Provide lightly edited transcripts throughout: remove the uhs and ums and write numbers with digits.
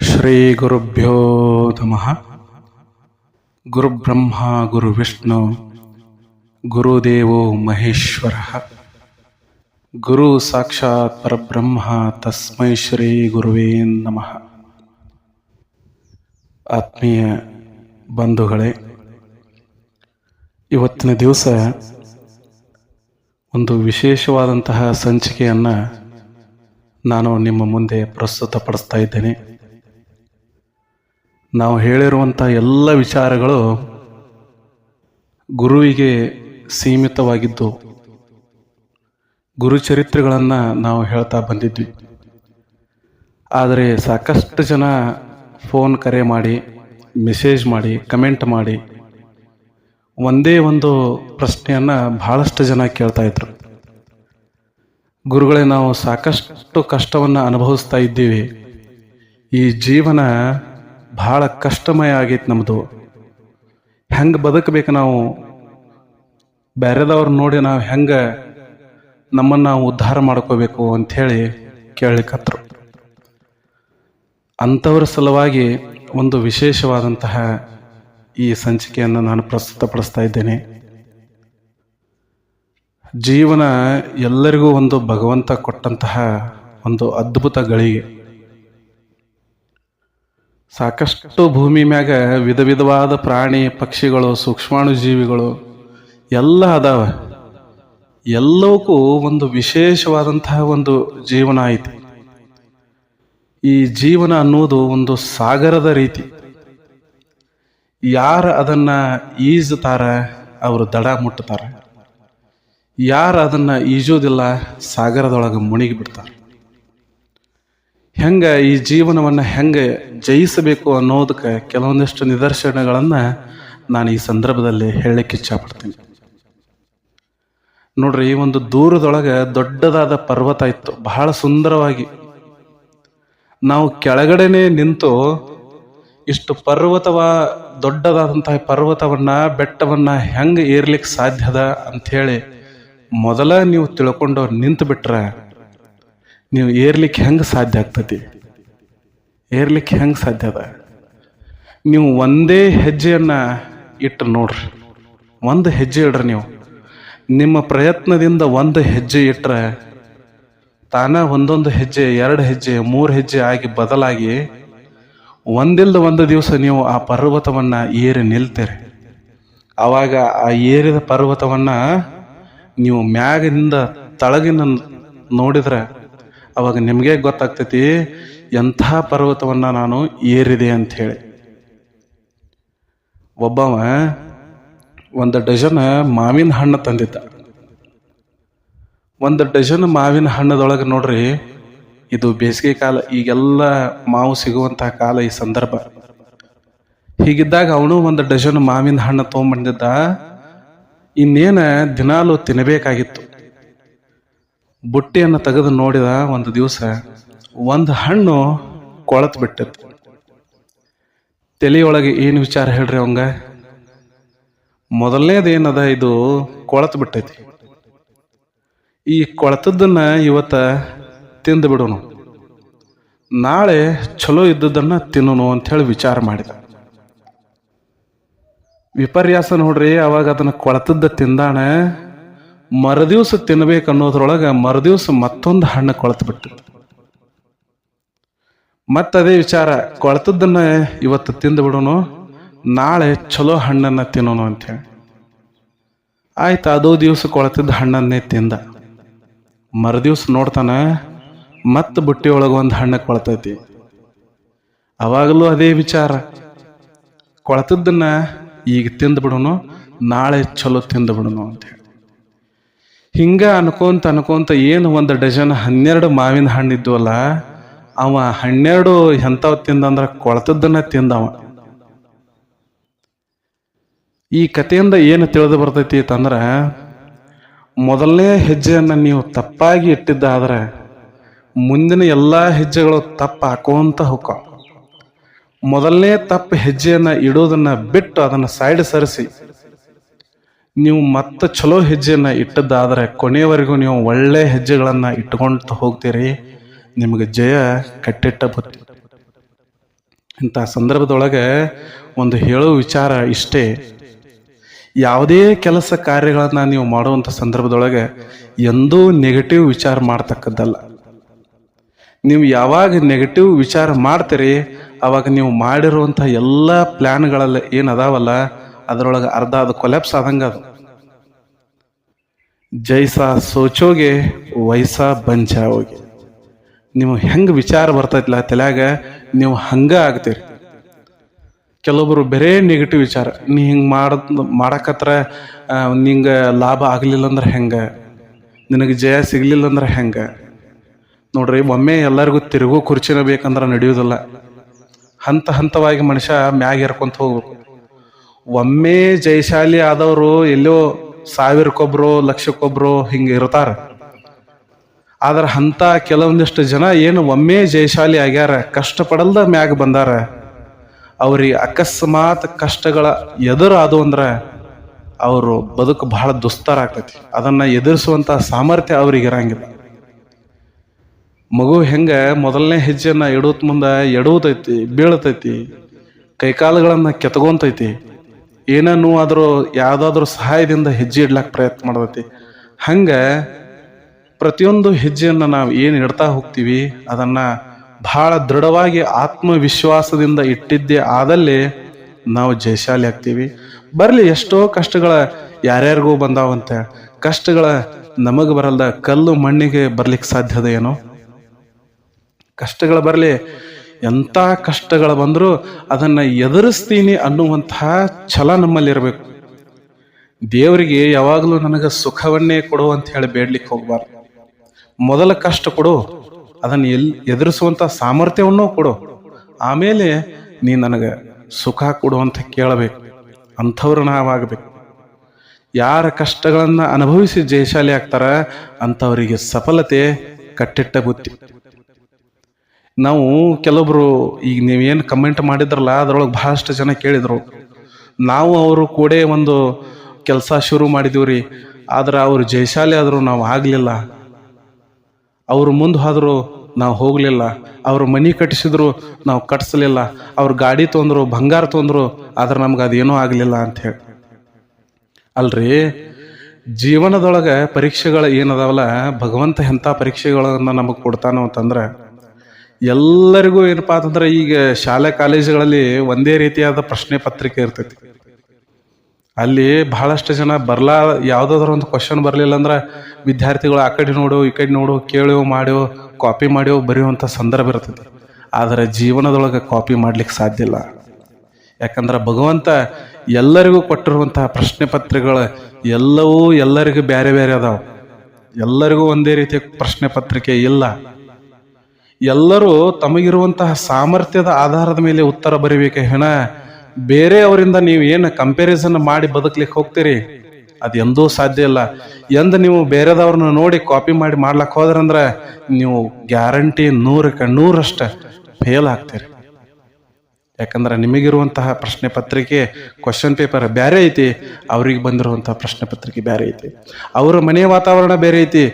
ಶ್ರೀ ಗುರುಭ್ಯೋ ನಮಃ. ಗುರುಬ್ರಹ್ಮ ಗುರುವಿಷ್ಣು ಗುರುದೇವೋ ಮಹೇಶ್ವರ. ಗುರು ಸಾಕ್ಷಾತ್ ಪರಬ್ರಹ್ಮ ತಸ್ಮೈ ಶ್ರೀ ಗುರುವೇ ನಮಃ. ಆತ್ಮೀಯ ಬಂಧುಗಳೇ, ಇವತ್ತಿನ ದಿವಸ ಒಂದು ವಿಶೇಷವಾದಂತಹ ಸಂಚಿಕೆಯನ್ನು ನಾನು ನಿಮ್ಮ ಮುಂದೆ ಪ್ರಸ್ತುತಪಡಿಸ್ತಾ ಇದ್ದೇನೆ. ನಾವು ಹೇಳಿರುವಂಥ ಎಲ್ಲ ವಿಚಾರಗಳು ಗುರುವಿಗೆ ಸೀಮಿತವಾಗಿದ್ದು, ಗುರುಚರಿತ್ರೆಗಳನ್ನು ನಾವು ಹೇಳ್ತಾ ಬಂದಿದ್ವಿ. ಆದರೆ ಸಾಕಷ್ಟು ಜನ ಫೋನ್ ಕರೆ ಮಾಡಿ, ಮೆಸೇಜ್ ಮಾಡಿ, ಕಮೆಂಟ್ ಮಾಡಿ ಒಂದೇ ಒಂದು ಪ್ರಶ್ನೆಯನ್ನು ಬಹಳಷ್ಟು ಜನ ಕೇಳ್ತಾ ಇದ್ರು. ಗುರುಗಳೇ, ನಾವು ಸಾಕಷ್ಟು ಕಷ್ಟವನ್ನು ಅನುಭವಿಸ್ತಾ ಇದ್ದೀವಿ. ಈ ಜೀವನ ಬಹಳ ಕಷ್ಟಮಯ ಆಗೈತೆ ನಮ್ಮದು. ಹೆಂಗೆ ಬದುಕಬೇಕು ನಾವು? ಬೇರೆದವ್ರು ನೋಡಿ ನಾವು ಹೆಂಗೆ ನಮ್ಮನ್ನು ನಾವು ಉದ್ಧಾರ ಮಾಡ್ಕೋಬೇಕು ಅಂಥೇಳಿ ಕೇಳಲಿಕ್ಕತ್ರು. ಅಂಥವ್ರ ಸಲುವಾಗಿ ಒಂದು ವಿಶೇಷವಾದಂತಹ ಈ ಸಂಚಿಕೆಯನ್ನು ನಾನು ಪ್ರಸ್ತುತಪಡಿಸ್ತಾ ಇದ್ದೇನೆ. ಜೀವನ ಎಲ್ಲರಿಗೂ ಒಂದು ಭಗವಂತ ಕೊಟ್ಟಂತಹ ಒಂದು ಅದ್ಭುತ ಗಳಿಗೆ. ಸಾಕಷ್ಟು ಭೂಮಿ ಮ್ಯಾಗ ವಿಧ ವಿಧವಾದ ಪ್ರಾಣಿ ಪಕ್ಷಿಗಳು, ಸೂಕ್ಷ್ಮಾಣು ಜೀವಿಗಳು ಎಲ್ಲ ಅದಾವ. ಎಲ್ಲವಕ್ಕೂ ಒಂದು ವಿಶೇಷವಾದಂತಹ ಒಂದು ಜೀವನ ಐತಿ. ಈ ಜೀವನ ಅನ್ನೋದು ಒಂದು ಸಾಗರದ ರೀತಿ. ಯಾರು ಅದನ್ನ ಈಜುತ್ತಾರ ಅವರು ದಡ ಮುಟ್ಟುತ್ತಾರ. ಯಾರು ಅದನ್ನ ಈಜೋದಿಲ್ಲ ಸಾಗರದೊಳಗೆ ಮುಳುಗಿ ಬಿಡ್ತಾರೆ. ಹೆಂಗೆ ಈ ಜೀವನವನ್ನು ಹೆಂಗೆ ಜಯಿಸಬೇಕು ಅನ್ನೋದಕ್ಕೆ ಕೆಲವೊಂದಿಷ್ಟು ನಿದರ್ಶನಗಳನ್ನು ನಾನು ಈ ಸಂದರ್ಭದಲ್ಲಿ ಹೇಳಲಿಕ್ಕೆ ಇಚ್ಛಪಡ್ತೀನಿ. ನೋಡ್ರಿ, ಈ ಒಂದು ದೂರದೊಳಗೆ ದೊಡ್ಡದಾದ ಪರ್ವತ ಇತ್ತು, ಬಹಳ ಸುಂದರವಾಗಿ. ನಾವು ಕೆಳಗಡೆನೆ ನಿಂತು ಇಷ್ಟು ದೊಡ್ಡದಾದಂತಹ ಪರ್ವತವನ್ನ, ಬೆಟ್ಟವನ್ನ ಹೆಂಗೆ ಏರ್ಲಿಕ್ಕೆ ಸಾಧ್ಯದ ಅಂಥೇಳಿ ಮೊದಲ ನೀವು ತಿಳ್ಕೊಂಡು ನಿಂತು ಬಿಟ್ರೆ ನೀವು ಏರ್ಲಿಕ್ಕೆ ಹೆಂಗೆ ಸಾಧ್ಯ ಆಗ್ತತಿ? ಏರ್ಲಿಕ್ಕೆ ಹೆಂಗೆ ಸಾಧ್ಯ ಅದ? ನೀವು ಒಂದೇ ಹೆಜ್ಜೆಯನ್ನು ಇಟ್ಟು ನೋಡ್ರಿ, ಒಂದು ಹೆಜ್ಜೆ ಇಡ್ರಿ. ನೀವು ನಿಮ್ಮ ಪ್ರಯತ್ನದಿಂದ ಒಂದು ಹೆಜ್ಜೆ ಇಟ್ಟರೆ ತಾನ ಒಂದೊಂದು ಹೆಜ್ಜೆ, 2 ಹೆಜ್ಜೆ, 3 ಹೆಜ್ಜೆ ಆಗಿ ಬದಲಾಗಿ ಒಂದಿಲ್ದ ಒಂದು ದಿವಸ ನೀವು ಆ ಪರ್ವತವನ್ನು ಏರಿ ನಿಲ್ತೀರಿ. ಆವಾಗ ಆ ಏರಿದ ಪರ್ವತವನ್ನು ನೀವು ಮ್ಯಾಗಿನಿಂದ ತಳಗಿನ ನೋಡಿದ್ರೆ ಅವಾಗ ನಿಮಗೆ ಗೊತ್ತಾಗ್ತೈತಿ ಎಂಥ ಪರ್ವತವನ್ನು ನಾನು ಏರಿದೆ ಅಂತ ಹೇಳಿ. ಒಬ್ಬವ 1 ಡಜನ್ ಮಾವಿನ ಹಣ್ಣು ತಂದಿದ್ದ. 1 ಡಜನ್ ಮಾವಿನ ಹಣ್ಣದೊಳಗೆ ನೋಡ್ರಿ, ಇದು ಬೇಸಿಗೆ ಕಾಲ, ಈಗೆಲ್ಲ ಮಾವು ಸಿಗುವಂತಹ ಕಾಲ, ಈ ಸಂದರ್ಭ. ಹೀಗಿದ್ದಾಗ ಅವನು 1 ಡಜನ್ ಮಾವಿನ ಹಣ್ಣು ತೊಗೊಂಡ್ಬಂದಿದ್ದ. ಇನ್ನೇನ ದಿನಾಲು ತಿನ್ನಬೇಕಾಗಿತ್ತು. ಬುಟ್ಟಿಯನ್ನು ತೆಗೆದು ನೋಡಿದ. ಒಂದು ದಿವಸ ಒಂದು ಹಣ್ಣು ಕೊಳತು ಬಿಟ್ಟಿತ್ತು. ತಲೆಯೊಳಗೆ ಏನು ವಿಚಾರ ಹೇಳ್ರಿ ಅವಂಗ? ಮೊದಲನೇದು ಏನದ, ಇದು ಕೊಳತು ಬಿಟ್ಟೈತಿ. ಈ ಕೊಳತದ್ದನ್ನ ಇವತ್ತ ತಿಂದು ಬಿಡೋನು, ನಾಳೆ ಚಲೋ ಇದ್ದದನ್ನ ತಿನ್ನೋನು ಅಂಥೇಳಿ ವಿಚಾರ ಮಾಡಿದ. ವಿಪರ್ಯಾಸ ನೋಡ್ರಿ, ಅವಾಗ ಅದನ್ನ ಕೊಳತದ್ದ ತಿಂದಾಣ. ಮರುದಿವ್ಸ ತಿನ್ಬೇಕು ಅನ್ನೋದ್ರೊಳಗೆ ಮರುದಿವ್ಸ ಮತ್ತೊಂದು ಹಣ್ಣು ಕೊಳತು ಬಿಟ್ಟಿತ್ತು. ಮತ್ತದೇ ವಿಚಾರ, ಕೊಳತದ್ದನ್ನ ಇವತ್ತು ತಿಂದು ಬಿಡೋನು, ನಾಳೆ ಚಲೋ ಹಣ್ಣನ್ನು ತಿನ್ನೋನು ಅಂಥೇಳಿ. ಆಯ್ತು, ಅದೋ ದಿವಸ ಕೊಳತಿದ್ದ ಹಣ್ಣನ್ನೇ ತಿಂದ. ಮರುದಿವ್ಸ ನೋಡ್ತಾನ, ಮತ್ತೆ ಬುಟ್ಟಿ ಒಳಗೆ ಒಂದು ಹಣ್ಣು ಕೊಳತೈತಿ. ಅವಾಗಲೂ ಅದೇ ವಿಚಾರ, ಕೊಳತದ್ದನ್ನ ಈಗ ತಿಂದು ಬಿಡೋನು, ನಾಳೆ ಚಲೋ ತಿಂದು ಬಿಡೋನು ಅಂತೇಳಿ. ಹಿಂಗ ಅನ್ಕೊಂತ ಏನು 1 ಡಜನ್ 12 ಮಾವಿನ ಹಣ್ಣು ಇದ್ವಲ್ಲ, ಅವ 12 ಎಂಥವ್ ತಿಂದಂದ್ರ ಕೊಳತದ್ದನ್ನ ತಿಂದವ. ಈ ಕಥೆಯಿಂದ ಏನು ತಿಳಿದು ಬರ್ತೈತಿ ಅಂತಂದ್ರೆ, ಮೊದಲನೇ ಹೆಜ್ಜೆಯನ್ನು ನೀವು ತಪ್ಪಾಗಿ ಇಟ್ಟಿದ್ದಾದ್ರೆ ಮುಂದಿನ ಎಲ್ಲ ಹೆಜ್ಜೆಗಳು ತಪ್ಪು ಹಾಕೋಂತ ಹೋಗ್ತಾವ. ಮೊದಲನೇ ತಪ್ಪು ಹೆಜ್ಜೆಯನ್ನು ಇಡೋದನ್ನ ಬಿಟ್ಟು ಅದನ್ನು ಸೈಡ್ ಸರಿಸಿ ನೀವು ಮತ್ತೆ ಚಲೋ ಹೆಜ್ಜೆಯನ್ನು ಇಟ್ಟದ್ದಾದರೆ ಕೊನೆಯವರೆಗೂ ನೀವು ಒಳ್ಳೆ ಹೆಜ್ಜೆಗಳನ್ನು ಇಟ್ಕೊಂಡು ಹೋಗ್ತೀರಿ. ನಿಮಗೆ ಜಯ ಕಟ್ಟಿಟ್ಟ ಬುತ್ತಿ. ಇಂಥ ಸಂದರ್ಭದೊಳಗೆ ಒಂದು ಹೇಳೋ ವಿಚಾರ ಇಷ್ಟೇ: ಯಾವುದೇ ಕೆಲಸ ಕಾರ್ಯಗಳನ್ನು ನೀವು ಮಾಡುವಂಥ ಸಂದರ್ಭದೊಳಗೆ ಎಂದೂ ನೆಗೆಟಿವ್ ವಿಚಾರ ಮಾಡ್ತಕ್ಕದ್ದಲ್ಲ. ನೀವು ಯಾವಾಗ ನೆಗೆಟಿವ್ ವಿಚಾರ ಮಾಡ್ತೀರಿ ಅವಾಗ ನೀವು ಮಾಡಿರುವಂಥ ಎಲ್ಲ ಪ್ಲ್ಯಾನ್ಗಳಲ್ಲಿ ಏನದಾವಲ್ಲ ಅದರೊಳಗೆ ಅರ್ಧ ಅದು ಕೊಲ್ಯಾಪ್ಸ್ ಆದಂಗೆ. ಅದು ಜೈಸಾ ಸೋಚೋಗೆ ವೈಸಾ ಬನ್ ಜಾವೋಗೆ. ನೀವು ಹೆಂಗೆ ವಿಚಾರ ಬರ್ತೈತಿಲ್ಲ ತಲೆಯಾಗ ನೀವು ಹಂಗೆ ಆಗ್ತೀರಿ. ಕೆಲವೊಬ್ಬರು ಬೇರೆ ನೆಗೆಟಿವ್ ವಿಚಾರ, ನೀ ಹಿಂಗೆ ಮಾಡಕತ್ರ ನಿಂಗೆ ಲಾಭ ಆಗಲಿಲ್ಲ ಅಂದ್ರೆ ಹೆಂಗೆ, ನಿನಗೆ ಜಯ ಸಿಗಲಿಲ್ಲ ಅಂದ್ರೆ ಹೆಂಗೆ. ನೋಡ್ರಿ, ಒಮ್ಮೆ ಎಲ್ಲರಿಗೂ ತಿರುಗೋ ಕುರ್ಚಿನ ಬೇಕಂದ್ರೆ ನಡೆಯೋದಿಲ್ಲ. ಹಂತ ಹಂತವಾಗಿ ಮನುಷ್ಯ ಮ್ಯಾಗ ಏರ್ಕೊಂತ ಹೋಗ್ಬೇಕು. ಒಮ್ಮೆ ಜಯಶಾಲಿ ಆದವರು ಎಲ್ಲೋ 1000ಕ್ಕೊಬ್ರು 1,00,000ಕ್ಕೊಬ್ರು ಹಿಂಗೆ ಇರ್ತಾರ. ಆದ್ರೆ ಅಂತ ಕೆಲವೊಂದಿಷ್ಟು ಜನ ಏನು ಒಮ್ಮೆ ಜಯಶಾಲಿ ಆಗ್ಯಾರ, ಕಷ್ಟಪಡಲ್ದ ಮ್ಯಾಗ ಬಂದಾರ, ಅವ್ರಿಗೆ ಅಕಸ್ಮಾತ್ ಕಷ್ಟಗಳ ಎದುರು ಆದು ಅಂದ್ರೆ ಅವರು ಬದುಕು ಬಹಳ ದುಸ್ತರ ಆಗ್ತೈತಿ. ಅದನ್ನ ಎದುರಿಸುವಂತ ಸಾಮರ್ಥ್ಯ ಅವ್ರಿಗೆ ಇರಂಗಿಲ್ಲ. ಮಗು ಹೆಂಗೆ ಮೊದಲನೇ ಹೆಜ್ಜೆಯನ್ನ ಇಡೋತ್ ಮುಂದೆ ಎಡುವುತೈತಿ, ಬೀಳ್ತೈತಿ, ಕೈಕಾಲುಗಳನ್ನ ಕೆತ್ಕೊಂತೈತಿ, ಏನೂ ಆದರೂ ಯಾವುದಾದ್ರೂ ಸಹಾಯದಿಂದ ಹೆಜ್ಜೆ ಇಡ್ಲಕ್ಕೆ ಪ್ರಯತ್ನ ಮಾಡ್ತೈತಿ. ಹಂಗೆ ಪ್ರತಿಯೊಂದು ಹೆಜ್ಜೆಯನ್ನು ನಾವು ಏನು ಇಡ್ತಾ ಹೋಗ್ತೀವಿ ಅದನ್ನ ಬಹಳ ದೃಢವಾಗಿ ಆತ್ಮವಿಶ್ವಾಸದಿಂದ ಇಟ್ಟಿದ್ದೇ ಆದಲ್ಲಿ ನಾವು ಜಯಶಾಲಿ ಆಗ್ತೀವಿ. ಬರಲಿ, ಎಷ್ಟೋ ಕಷ್ಟಗಳ ಯಾರ್ಯಾರಿಗೂ ಬಂದಾವಂತ ಕಷ್ಟಗಳ ನಮಗೆ ಬರಲ್ದ ಕಲ್ಲು ಮಣ್ಣಿಗೆ ಬರ್ಲಿಕ್ಕೆ ಸಾಧ್ಯದ ಏನೋ? ಕಷ್ಟಗಳು ಬರಲಿ, ಎಂಥ ಕಷ್ಟಗಳು ಬಂದರೂ ಅದನ್ನು ಎದುರಿಸ್ತೀನಿ ಅನ್ನುವಂತಹ ಛಲ ನಮ್ಮಲ್ಲಿರಬೇಕು. ದೇವರಿಗೆ ಯಾವಾಗಲೂ ನನಗೆ ಸುಖವನ್ನೇ ಕೊಡು ಅಂತ ಹೇಳಿ ಬೇಡ್ಲಿಕ್ಕೆ ಹೋಗ್ಬಾರ್ದು. ಮೊದಲ ಕಷ್ಟ ಕೊಡು, ಅದನ್ನು ಎದುರಿಸುವಂಥ ಸಾಮರ್ಥ್ಯವನ್ನೂ ಕೊಡು, ಆಮೇಲೆ ನೀ ನನಗೆ ಸುಖ ಕೊಡು ಅಂತ ಕೇಳಬೇಕು. ಅಂಥವ್ರು ನಾವಾಗಬೇಕು. ಯಾರ ಕಷ್ಟಗಳನ್ನು ಅನುಭವಿಸಿ ಜಯಶಾಲಿ ಆಗ್ತಾರ ಅಂಥವರಿಗೆ ಸಫಲತೆ ಕಟ್ಟಿಟ್ಟ ಬುತ್ತಿ. ನಾವು ಕೆಲವೊಬ್ರು ಈಗ ನೀವೇನು ಕಮೆಂಟ್ ಮಾಡಿದ್ರಲ್ಲ ಅದರೊಳಗೆ ಬಹಳಷ್ಟು ಜನ ಕೇಳಿದ್ರು, ನಾವು ಅವರು ಕೂಡ ಒಂದು ಕೆಲಸ ಶುರು ಮಾಡಿದೀವ್ರಿ, ಆದ್ರೆ ಅವರು ಜಯಶಾಲಿ ಆದರೂ ನಾವು ಆಗಲಿಲ್ಲ, ಅವರು ಮುಂದೆ ಹೋದ್ರು ನಾವು ಹೋಗಲಿಲ್ಲ, ಅವರು ಮನೆ ಕಟ್ಟಿಸಿದ್ರು ನಾವು ಕಟ್ಟಿಸ್ಲಿಲ್ಲ, ಅವ್ರು ಗಾಡಿ ತೊಂದ್ರು, ಬಂಗಾರ ತೊಂದ್ರು, ಆದ್ರೆ ನಮ್ಗೆ ಅದೇನೂ ಆಗಲಿಲ್ಲ ಅಂಥೇಳಿ. ಅಲ್ರಿ, ಜೀವನದೊಳಗೆ ಪರೀಕ್ಷೆಗಳು ಏನದಾವಲ್ಲ, ಭಗವಂತ ಎಂಥ ಪರೀಕ್ಷೆಗಳನ್ನು ನಮಗೆ ಕೊಡ್ತಾನೋ ಅಂತಂದ್ರೆ, ಎಲ್ಲರಿಗೂ ಏನಪ್ಪಾ ಅಂತಂದ್ರೆ ಈಗ ಶಾಲೆ ಕಾಲೇಜುಗಳಲ್ಲಿ ಒಂದೇ ರೀತಿಯಾದ ಪ್ರಶ್ನೆ ಪತ್ರಿಕೆ ಇರ್ತೈತಿ. ಅಲ್ಲಿ ಬಹಳಷ್ಟು ಜನ ಯಾವುದಾದ್ರೂ ಒಂದು ಕ್ವಶನ್ ಬರಲಿಲ್ಲ ಅಂದ್ರೆ ವಿದ್ಯಾರ್ಥಿಗಳು ಆ ಕಡೆ ನೋಡು ಈ ಕಡೆ ನೋಡು, ಕೇಳೋ ಮಾಡ್ಯೋ ಕಾಪಿ ಮಾಡ್ಯೋ ಬರೆಯುವಂಥ ಸಂದರ್ಭ ಇರ್ತೈತಿ. ಆದರೆ ಜೀವನದೊಳಗೆ ಕಾಪಿ ಮಾಡ್ಲಿಕ್ಕೆ ಸಾಧ್ಯ ಇಲ್ಲ. ಯಾಕಂದ್ರೆ ಭಗವಂತ ಎಲ್ಲರಿಗೂ ಕೊಟ್ಟಿರುವಂತಹ ಪ್ರಶ್ನೆ ಪತ್ರಿಕೆಗಳು ಎಲ್ಲವೂ ಎಲ್ಲರಿಗೂ ಬೇರೆ ಬೇರೆ ಅದಾವ. ಎಲ್ಲರಿಗೂ ಒಂದೇ ರೀತಿಯ ಪ್ರಶ್ನೆ ಪತ್ರಿಕೆ ಇಲ್ಲ. ಎಲ್ಲರೂ ತಮಗಿರುವಂತಹ ಸಾಮರ್ಥ್ಯದ ಆಧಾರದ ಮೇಲೆ ಉತ್ತರ ಬರೀಬೇಕೆ ಹೆಣ ಬೇರೆಯವರಿಂದ ನೀವು ಏನು ಕಂಪ್ಯಾರಿಸನ್ ಮಾಡಿ ಬದುಕ್ಲಿಕ್ಕೆ ಹೋಗ್ತೀರಿ ಅದು ಎಂದೂ ಸಾಧ್ಯ ಇಲ್ಲ. ಎಂದು ನೀವು ಬೇರೆದವ್ರನ್ನ ನೋಡಿ ಕಾಪಿ ಮಾಡಿ ಮಾಡ್ಲಕ್ಕೆ ಹೋದ್ರಂದ್ರೆ ನೀವು ಗ್ಯಾರಂಟಿ 100ಕ್ಕೆ 100% ಫೇಲ್ ಆಗ್ತೀರಿ. ಯಾಕಂದ್ರೆ ನಿಮಗಿರುವಂತಹ ಪ್ರಶ್ನೆ ಪತ್ರಿಕೆ ಕ್ವಶನ್ ಪೇಪರ್ ಬೇರೆ ಐತಿ, ಅವ್ರಿಗೆ ಬಂದಿರುವಂತಹ ಪ್ರಶ್ನೆ ಪತ್ರಿಕೆ ಬೇರೆ ಐತಿ. ಅವರ ಮನೆಯ ವಾತಾವರಣ ಬೇರೆ ಐತಿ,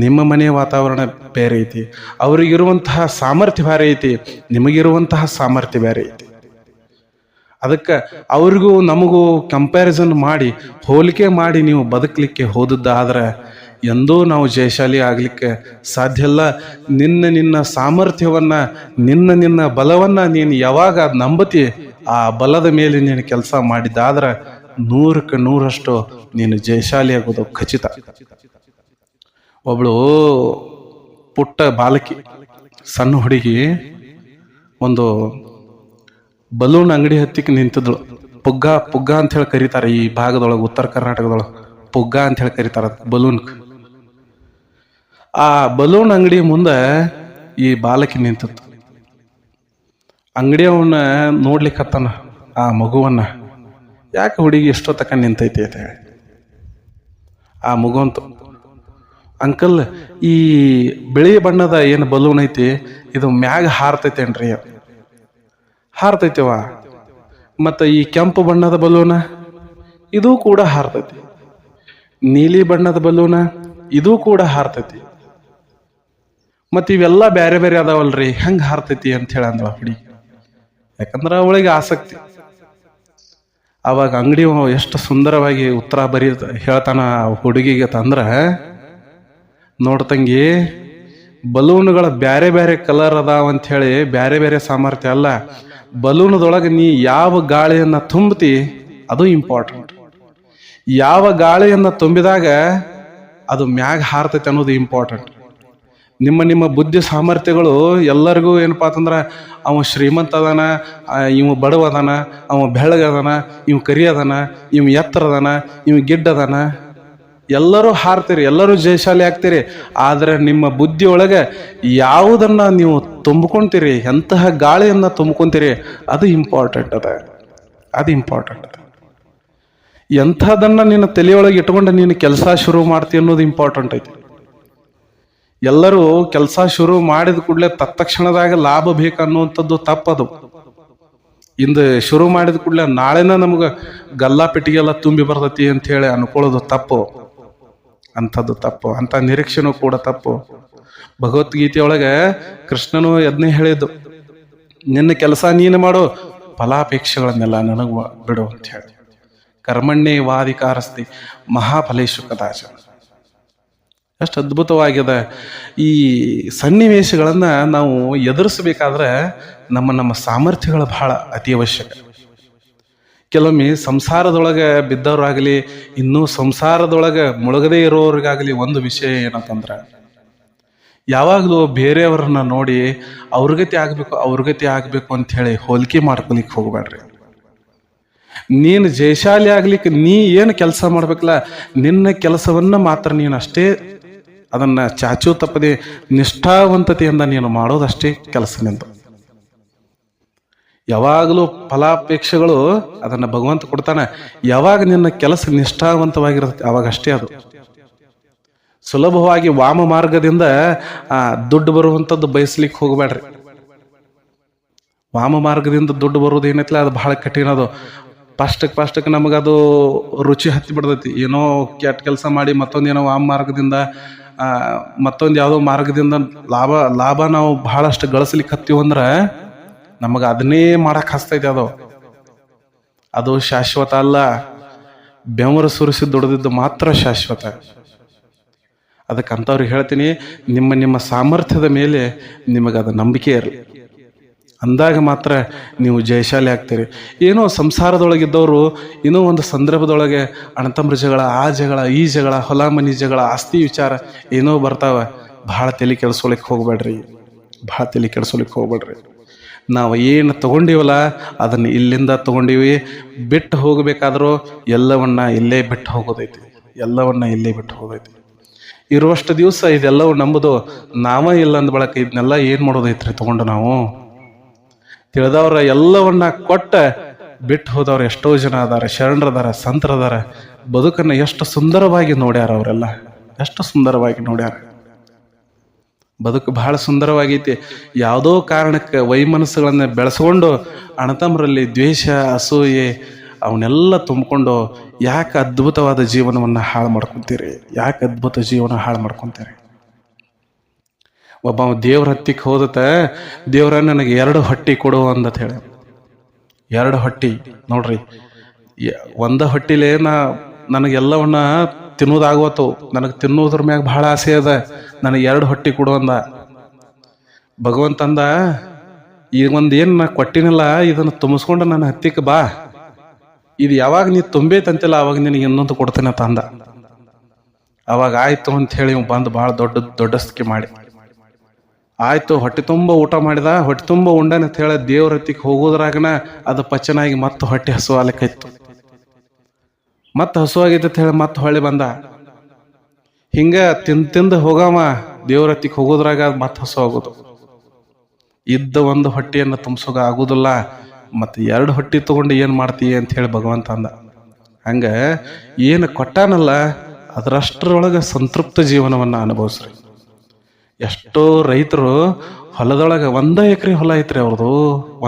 ನಿಮ್ಮ ಮನೆಯ ವಾತಾವರಣ ಬೇರೆ ಐತಿ. ಅವರಿಗಿರುವಂತಹ ಸಾಮರ್ಥ್ಯ ಬೇರೆ ಐತಿ, ನಿಮಗಿರುವಂತಹ ಸಾಮರ್ಥ್ಯ ಬೇರೆ ಐತಿ. ಅದಕ್ಕೆ ಅವ್ರಿಗೂ ನಮಗೂ ಕಂಪ್ಯಾರಿಸನ್ ಮಾಡಿ ಹೋಲಿಕೆ ಮಾಡಿ ನೀವು ಬದುಕಲಿಕ್ಕೆ ಹೋದದ್ದಾದ್ರೆ ಎಂದೂ ನಾವು ಜಯಶಾಲಿ ಆಗಲಿಕ್ಕೆ ಸಾಧ್ಯ ಇಲ್ಲ. ನಿನ್ನ ಸಾಮರ್ಥ್ಯವನ್ನ ನಿನ್ನ ಬಲವನ್ನ ನೀನು ಯಾವಾಗ ನಂಬತಿ ಆ ಬಲದ ಮೇಲೆ ನೀನು ಕೆಲಸ ಮಾಡಿದ್ದಾದ್ರೆ 100ಕ್ಕೆ 100% ನೀನು ಜಯಶಾಲಿ ಆಗೋದು ಖಚಿತ. ಒಬ್ಳು ಪುಟ್ಟ ಬಾಲಕಿ, ಸಣ್ಣ ಹುಡುಗಿ ಒಂದು ಬಲೂನ್ ಅಂಗಡಿ ಹತ್ತಿಕ್ಕೆ ನಿಂತಿದ್ಳು. ಪುಗ್ಗ ಅಂತ ಹೇಳಿ ಕರೀತಾರೆ ಈ ಭಾಗದೊಳಗೆ, ಉತ್ತರ ಕರ್ನಾಟಕದೊಳಗೆ ಪುಗ್ಗ ಅಂತ ಹೇಳಿ ಕರೀತಾರ ಬಲೂನ್. ಆ ಬಲೂನ್ ಅಂಗಡಿ ಮುಂದೆ ಈ ಬಾಲಕಿ ನಿಂತಿತ್ತು. ಅಂಗಡಿಯವನ್ನ ನೋಡ್ಲಿಕ್ಕತ್ತಾನ ಆ ಮಗುವನ್ನ, ಯಾಕೆ ಹುಡುಗಿ ಎಷ್ಟೊತ್ತಕ ನಿಂತೈತಿ ಅಂತ ಹೇಳಿ. ಆ ಮಗುವಂತು, ಅಂಕಲ್ ಈ ಬಿಳಿ ಬಣ್ಣದ ಏನು ಬಲೂನ್ ಐತಿ ಇದು ಮ್ಯಾಗ ಹಾರ್ತೈತೇನ್ರಿ? ಹಾರ್ತೈತಿವ. ಮತ್ತು ಈ ಕೆಂಪು ಬಣ್ಣದ ಬಲೂನ ಇದು ಕೂಡ ಹಾರ್ತೈತಿ, ನೀಲಿ ಬಣ್ಣದ ಬಲೂನ ಇದು ಕೂಡ ಹಾರ್ತೈತಿ, ಮತ್ತು ಇವೆಲ್ಲ ಬೇರೆ ಬೇರೆ ಅದಾವಲ್ರಿ, ಹೆಂಗೆ ಹಾರ್ತೈತಿ ಅಂತ ಹೇಳಿ ಅಂದವ ಹುಡುಗಿ. ಯಾಕಂದ್ರೆ ಅವಳಿಗೆ ಆಸಕ್ತಿ. ಅವಾಗ ಅಂಗಡಿ ಎಷ್ಟು ಸುಂದರವಾಗಿ ಉತ್ತರ ಹೇಳ್ತಾನ ಹುಡುಗಿಗೆ ತಂದ್ರೆ, ನೋಡ್ತಂಗಿ ಬಲೂನ್ಗಳ ಬ್ಯಾರೆ ಬ್ಯಾರೆ ಕಲರ್ ಅದಾವ ಅಂತ ಹೇಳಿ ಬ್ಯಾರೆ ಬ್ಯಾರೆ ಸಾಮರ್ಥ್ಯ ಅಲ್ಲ, ಬಲೂನದೊಳಗೆ ನೀ ಯಾವ ಗಾಳಿಯನ್ನ ತುಂಬತಿ ಅದು ಇಂಪಾರ್ಟೆಂಟ್. ಯಾವ ಗಾಳಿಯನ್ನ ತುಂಬಿದಾಗ ಅದು ಮ್ಯಾಗ ಹಾರ್ತೈತೆ ಅನ್ನೋದು ಇಂಪಾರ್ಟೆಂಟ್. ನಿಮ್ಮ ಬುದ್ಧಿ ಸಾಮರ್ಥ್ಯಗಳು ಎಲ್ಲರಿಗೂ ಏನಪ್ಪಾ ಅಂತಂದ್ರೆ, ಅವ ಶ್ರೀಮಂತ ಅದಾನ, ಇವ ಬಡವ ಅದಾನ, ಅವ ಬೆಳ್ಳಗದಾನ, ಇವ್ ಕರಿ ಅದಾನ, ಇವ್ ಎತ್ತರ ಅದಾನ, ಇವ್ ಗಿಡ್ಡ ಅದಾನ, ಎಲ್ಲರೂ ಹಾರ್ತೀರಿ, ಎಲ್ಲರೂ ಜಯಶಾಲಿ ಆಗ್ತೀರಿ. ಆದರೆ ನಿಮ್ಮ ಬುದ್ಧಿಯೊಳಗೆ ಯಾವುದನ್ನ ನೀವು ತುಂಬ್ಕೊಂತೀರಿ, ಎಂತಹ ಗಾಳಿಯನ್ನ ತುಂಬ್ಕೊಂತೀರಿ ಅದು ಇಂಪಾರ್ಟೆಂಟ್ ಅದ. ಅದು ಇಂಪಾರ್ಟೆಂಟ್ ಅದ. ಎಂಥದನ್ನ ನಿನ್ನ ತಲೆಯೊಳಗೆ ಇಟ್ಕೊಂಡು ನೀನು ಕೆಲಸ ಶುರು ಮಾಡ್ತಿ ಅನ್ನೋದು ಇಂಪಾರ್ಟೆಂಟ್ ಐತಿ. ಎಲ್ಲರೂ ಕೆಲಸ ಶುರು ಮಾಡಿದ ಕೂಡಲೇ ತತ್ಕ್ಷಣದಾಗ ಲಾಭ ಬೇಕನ್ನುವಂಥದ್ದು ತಪ್ಪದು. ಇಂದು ಶುರು ಮಾಡಿದ ಕೂಡಲೇ ನಾಳೆನ ನಮ್ಗೆ ಗಲ್ಲಾ ಪೆಟ್ಟಿಗೆಲ್ಲ ತುಂಬಿ ಬರ್ತೈತಿ ಅಂತ ಹೇಳಿ ಅನ್ಕೊಳ್ಳೋದು ತಪ್ಪು. ಅಂಥದ್ದು ತಪ್ಪು. ಅಂಥ ನಿರೀಕ್ಷೆನೂ ಕೂಡ ತಪ್ಪು. ಭಗವದ್ಗೀತೆಯೊಳಗೆ ಕೃಷ್ಣನು ಅದನ್ನೇ ಹೇಳಿದ್ದು, ನಿನ್ನ ಕೆಲಸ ನೀನು ಮಾಡು, ಫಲಾಪೇಕ್ಷೆಗಳನ್ನೆಲ್ಲ ನನಗೆ ಬಿಡು ಅಂತ ಹೇಳಿ. ಕರ್ಮಣ್ಯೇ ವಾಧಿಕಾರಸ್ತಿ ಮಹಾಫಲೇಶು ಕದಾಚನ. ಎಷ್ಟು ಅದ್ಭುತವಾಗಿದೆ. ಈ ಸನ್ನಿವೇಶಗಳನ್ನ ನಾವು ಎದುರಿಸಬೇಕಾದ್ರೆ ನಮ್ಮ ಸಾಮರ್ಥ್ಯಗಳು ಬಹಳ ಅತಿ ಅವಶ್ಯಕ. ಕೆಲವೊಮ್ಮೆ ಸಂಸಾರದೊಳಗೆ ಬಿದ್ದವರಾಗಲಿ, ಇನ್ನೂ ಸಂಸಾರದೊಳಗೆ ಮುಳುಗದೇ ಇರೋರಿಗಾಗಲಿ ಒಂದು ವಿಷಯ ಏನಂತಂದ್ರೆ, ಯಾವಾಗಲೂ ಬೇರೆಯವ್ರನ್ನ ನೋಡಿ ಅವ್ರಗತಿ ಆಗ್ಬೇಕು ಅಂತ ಹೇಳಿ ಹೋಲಿಕೆ ಮಾಡ್ಕೊಲಿಕ್ಕೆ ಹೋಗ್ಬೇಡ್ರಿ. ನೀನು ಜಯಶಾಲಿ ಆಗ್ಲಿಕ್ಕೆ ನೀ ಏನು ಕೆಲಸ ಮಾಡ್ಬೇಕಲ್ಲ, ನಿನ್ನ ಕೆಲಸವನ್ನ ಮಾತ್ರ ನೀನು ಅಷ್ಟೇ ಅದನ್ನ ಚಾಚು ತಪ್ಪದೆ ನಿಷ್ಠಾವಂತತೆಯಿಂದ ನೀನು ಮಾಡೋದಷ್ಟೇ ಕೆಲಸ ನಿಂದು. ಯಾವಾಗಲೂ ಫಲಾಪೇಕ್ಷೆಗಳು ಅದನ್ನ ಭಗವಂತ ಕೊಡ್ತಾನೆ. ಯಾವಾಗ ನಿನ್ನ ಕೆಲಸ ನಿಷ್ಠಾವಂತವಾಗಿರುತ್ತೆ ಅವಾಗ ಅಷ್ಟೇ ಅದು. ಸುಲಭವಾಗಿ ವಾಮ ಮಾರ್ಗದಿಂದ ದುಡ್ಡು ಬರುವಂಥದ್ದು ಬಯಸ್ಲಿಕ್ಕೆ ಹೋಗಬೇಡ್ರಿ. ವಾಮ ಮಾರ್ಗದಿಂದ ದುಡ್ಡು ಬರೋದು ಏನೈತಿಲ್ಲ ಅದು ಬಹಳ ಕಠಿಣ. ಅದು ಫಸ್ಟಕ್ಕೆ ನಮಗದು ರುಚಿ ಹತ್ತಿ ಬಿಡ್ತೈತಿ. ಏನೋ ಕೆಟ್ಟ ಕೆಲಸ ಮಾಡಿ ಮತ್ತೊಂದೇನೋ ವಾಮ ಮಾರ್ಗದಿಂದ ಮತ್ತೊಂದು ಯಾವುದೋ ಮಾರ್ಗದಿಂದ ಲಾಭ ನಾವು ಬಹಳಷ್ಟು ಗಳಿಸ್ಲಿಕ್ಕೆ ಹತ್ತೀವಂದ್ರೆ ನಮಗೆ ಅದನ್ನೇ ಮಾಡಕ್ ಹಸ್ತೈತಿ. ಅದು ಶಾಶ್ವತ ಅಲ್ಲ. ಬೆವರು ಸುರಿಸಿ ದುಡಿದಿದ್ದು ಮಾತ್ರ ಶಾಶ್ವತ. ಅದಕ್ಕಂಥವ್ರಿಗೆ ಹೇಳ್ತೀನಿ, ನಿಮ್ಮ ಸಾಮರ್ಥ್ಯದ ಮೇಲೆ ನಿಮಗದು ನಂಬಿಕೆ ಇರಲಿ. ಅಂದಾಗ ಮಾತ್ರ ನೀವು ಜಯಶಾಲಿ ಆಗ್ತೀರಿ. ಏನೋ ಸಂಸಾರದೊಳಗಿದ್ದವರು ಏನೋ ಒಂದು ಸಂದರ್ಭದೊಳಗೆ ಅಣ್ಣತಮ್ಮರ ಜಗಳ, ಆ ಜಗಳ, ಈ ಜಗಳ, ಹೊಲ ಮನಿ ಜಗಳ, ಆಸ್ತಿ ವಿಚಾರ ಏನೋ ಬರ್ತಾವ. ಭಾಳ ತಲೆ ಕೆಡಿಸ್ಕೊಳಿಕ್ಕೆ ಹೋಗ್ಬೇಡ್ರಿ. ನಾವು ಏನು ತಗೊಂಡಿವಲ್ಲ ಅದನ್ನು ಇಲ್ಲಿಂದ ತಗೊಂಡಿವಿ. ಬಿಟ್ಟು ಹೋಗಬೇಕಾದ್ರೂ ಎಲ್ಲವನ್ನ ಇಲ್ಲೇ ಬಿಟ್ಟು ಹೋಗೋದೈತಿ. ಇರುವಷ್ಟು ದಿವಸ ಇದೆಲ್ಲವೂ ನಂಬುದು ನಾವ ಇಲ್ಲ ಅಂದ ಬಳಕ ಇದನ್ನೆಲ್ಲ ಏನ್ ಮಾಡೋದೈತ್ರಿ ತಗೊಂಡು ನಾವು. ತಿಳಿದವ್ರ ಎಲ್ಲವನ್ನ ಕೊಟ್ಟ ಬಿಟ್ಟು ಹೋದವ್ರು ಎಷ್ಟೋ ಜನ ಅದಾರ, ಶರಣರದಾರ, ಸಂತರದಾರ. ಬದುಕನ್ನ ಎಷ್ಟು ಸುಂದರವಾಗಿ ನೋಡ್ಯಾರ. ಅವರೆಲ್ಲ ಎಷ್ಟು ಸುಂದರವಾಗಿ ನೋಡ್ಯಾರ. ಬದುಕು ಬಹಳ ಸುಂದರವಾಗೈತಿ. ಯಾವುದೋ ಕಾರಣಕ್ಕೆ ವೈಮನಸ್ಸುಗಳನ್ನ ಬೆಳೆಸ್ಕೊಂಡು ಅಣ್ಣತಮ್ಮರಲ್ಲಿ ದ್ವೇಷ, ಅಸೂಯೆ ಅವನ್ನೆಲ್ಲ ತುಂಬಿಕೊಂಡು ಯಾಕೆ ಅದ್ಭುತವಾದ ಜೀವನವನ್ನು ಹಾಳು ಮಾಡ್ಕೊತೀರಿ? ಒಬ್ಬ ದೇವ್ರ ಹತ್ತಿಕ್ಕೆ ಹೋದತ, ದೇವ್ರ ನನಗೆ 2 ಹೊಟ್ಟಿ ಕೊಡು ಅಂದತ್ ಹೇಳಿ. 2 ಹೊಟ್ಟಿ ನೋಡ್ರಿ. ಒಂದ ಹೊಟ್ಟಿಲೇ ನನಗೆಲ್ಲವನ್ನ ತಿನ್ನೋದಾಗುವತ್ತು. ನನಗೆ ತಿನ್ನೋದ್ರ ಮ್ಯಾಗ ಬಹಳ ಆಸೆ ಅದ. ನನಗೆ 2 ಹೊಟ್ಟಿ ಕೊಡು ಅಂದ. ಭಗವಂತಂದ, ಈಗ ಒಂದೇನು ನಾ ಕೊಟ್ಟಿನಲ್ಲ ಇದನ್ನು ತುಂಬಿಸ್ಕೊಂಡು ನನ್ನ ಹತ್ತಿಕ್ಕೆ ಬಾ. ಇದು ಯಾವಾಗ ನೀ ತುಂಬೈತಂತಿಲ್ಲ ಅವಾಗ ನಿನಗೆ ಇನ್ನೊಂದು ಕೊಡ್ತೇನೆ ಅಂತ ಅಂದ. ಅವಾಗ ಆಯ್ತು ಅಂತ ಹೇಳಿ ಬಂದು ಭಾಳ ದೊಡ್ಡಸ್ತಿಕೆ ಮಾಡಿ ಆಯ್ತು. ಹೊಟ್ಟೆ ತುಂಬ ಊಟ ಮಾಡಿದ, ಹೊಟ್ಟೆ ತುಂಬ ಉಂಡನ ಅಂತ ಹೇಳಿ ದೇವ್ರ ಹತ್ತಿಗೆ ಹೋಗೋದ್ರಾಗನ ಅದು ಪಚನಾಗಿ ಮತ್ತೆ ಹೊಟ್ಟೆ ಹಸುವಾಲಿಕ್ಕಾಯ್ತು. ಮತ್ತೆ ಹಸುವಾಗೈತೆ ಅಂತ ಹೇಳಿ ಮತ್ತೆ ಹೊಳ್ಳಿ ಬಂದ. ಹಿಂಗ ತಿಂದು ಹೋಗವ ದೇವ್ರ ಹತ್ತಿಗೆ ಹೋಗೋದ್ರಾಗ ಅದು ಮತ್ತೆ ಹಸು ಆಗೋದು. ಇದ್ದ ಒಂದು ಹೊಟ್ಟೆಯನ್ನು ತುಂಬಿಸೋಗ ಆಗುದಿಲ್ಲ, ಮತ್ತೆ 2 ಹೊಟ್ಟಿ ತಗೊಂಡು ಏನ್ ಮಾಡ್ತೀಯ ಅಂತ ಹೇಳಿ ಭಗವಂತ ಅಂದ. ಹಂಗ ಏನು ಕೊಟ್ಟಾನಲ್ಲ ಅದರಷ್ಟರೊಳಗೆ ಸಂತೃಪ್ತ ಜೀವನವನ್ನ ಅನುಭವಿಸ್ರಿ. ಎಷ್ಟೋ ರೈತರು ಹೊಲದೊಳಗೆ 1 ಎಕರೆ ಹೊಲ ಐತ್ರಿ ಅವ್ರದು.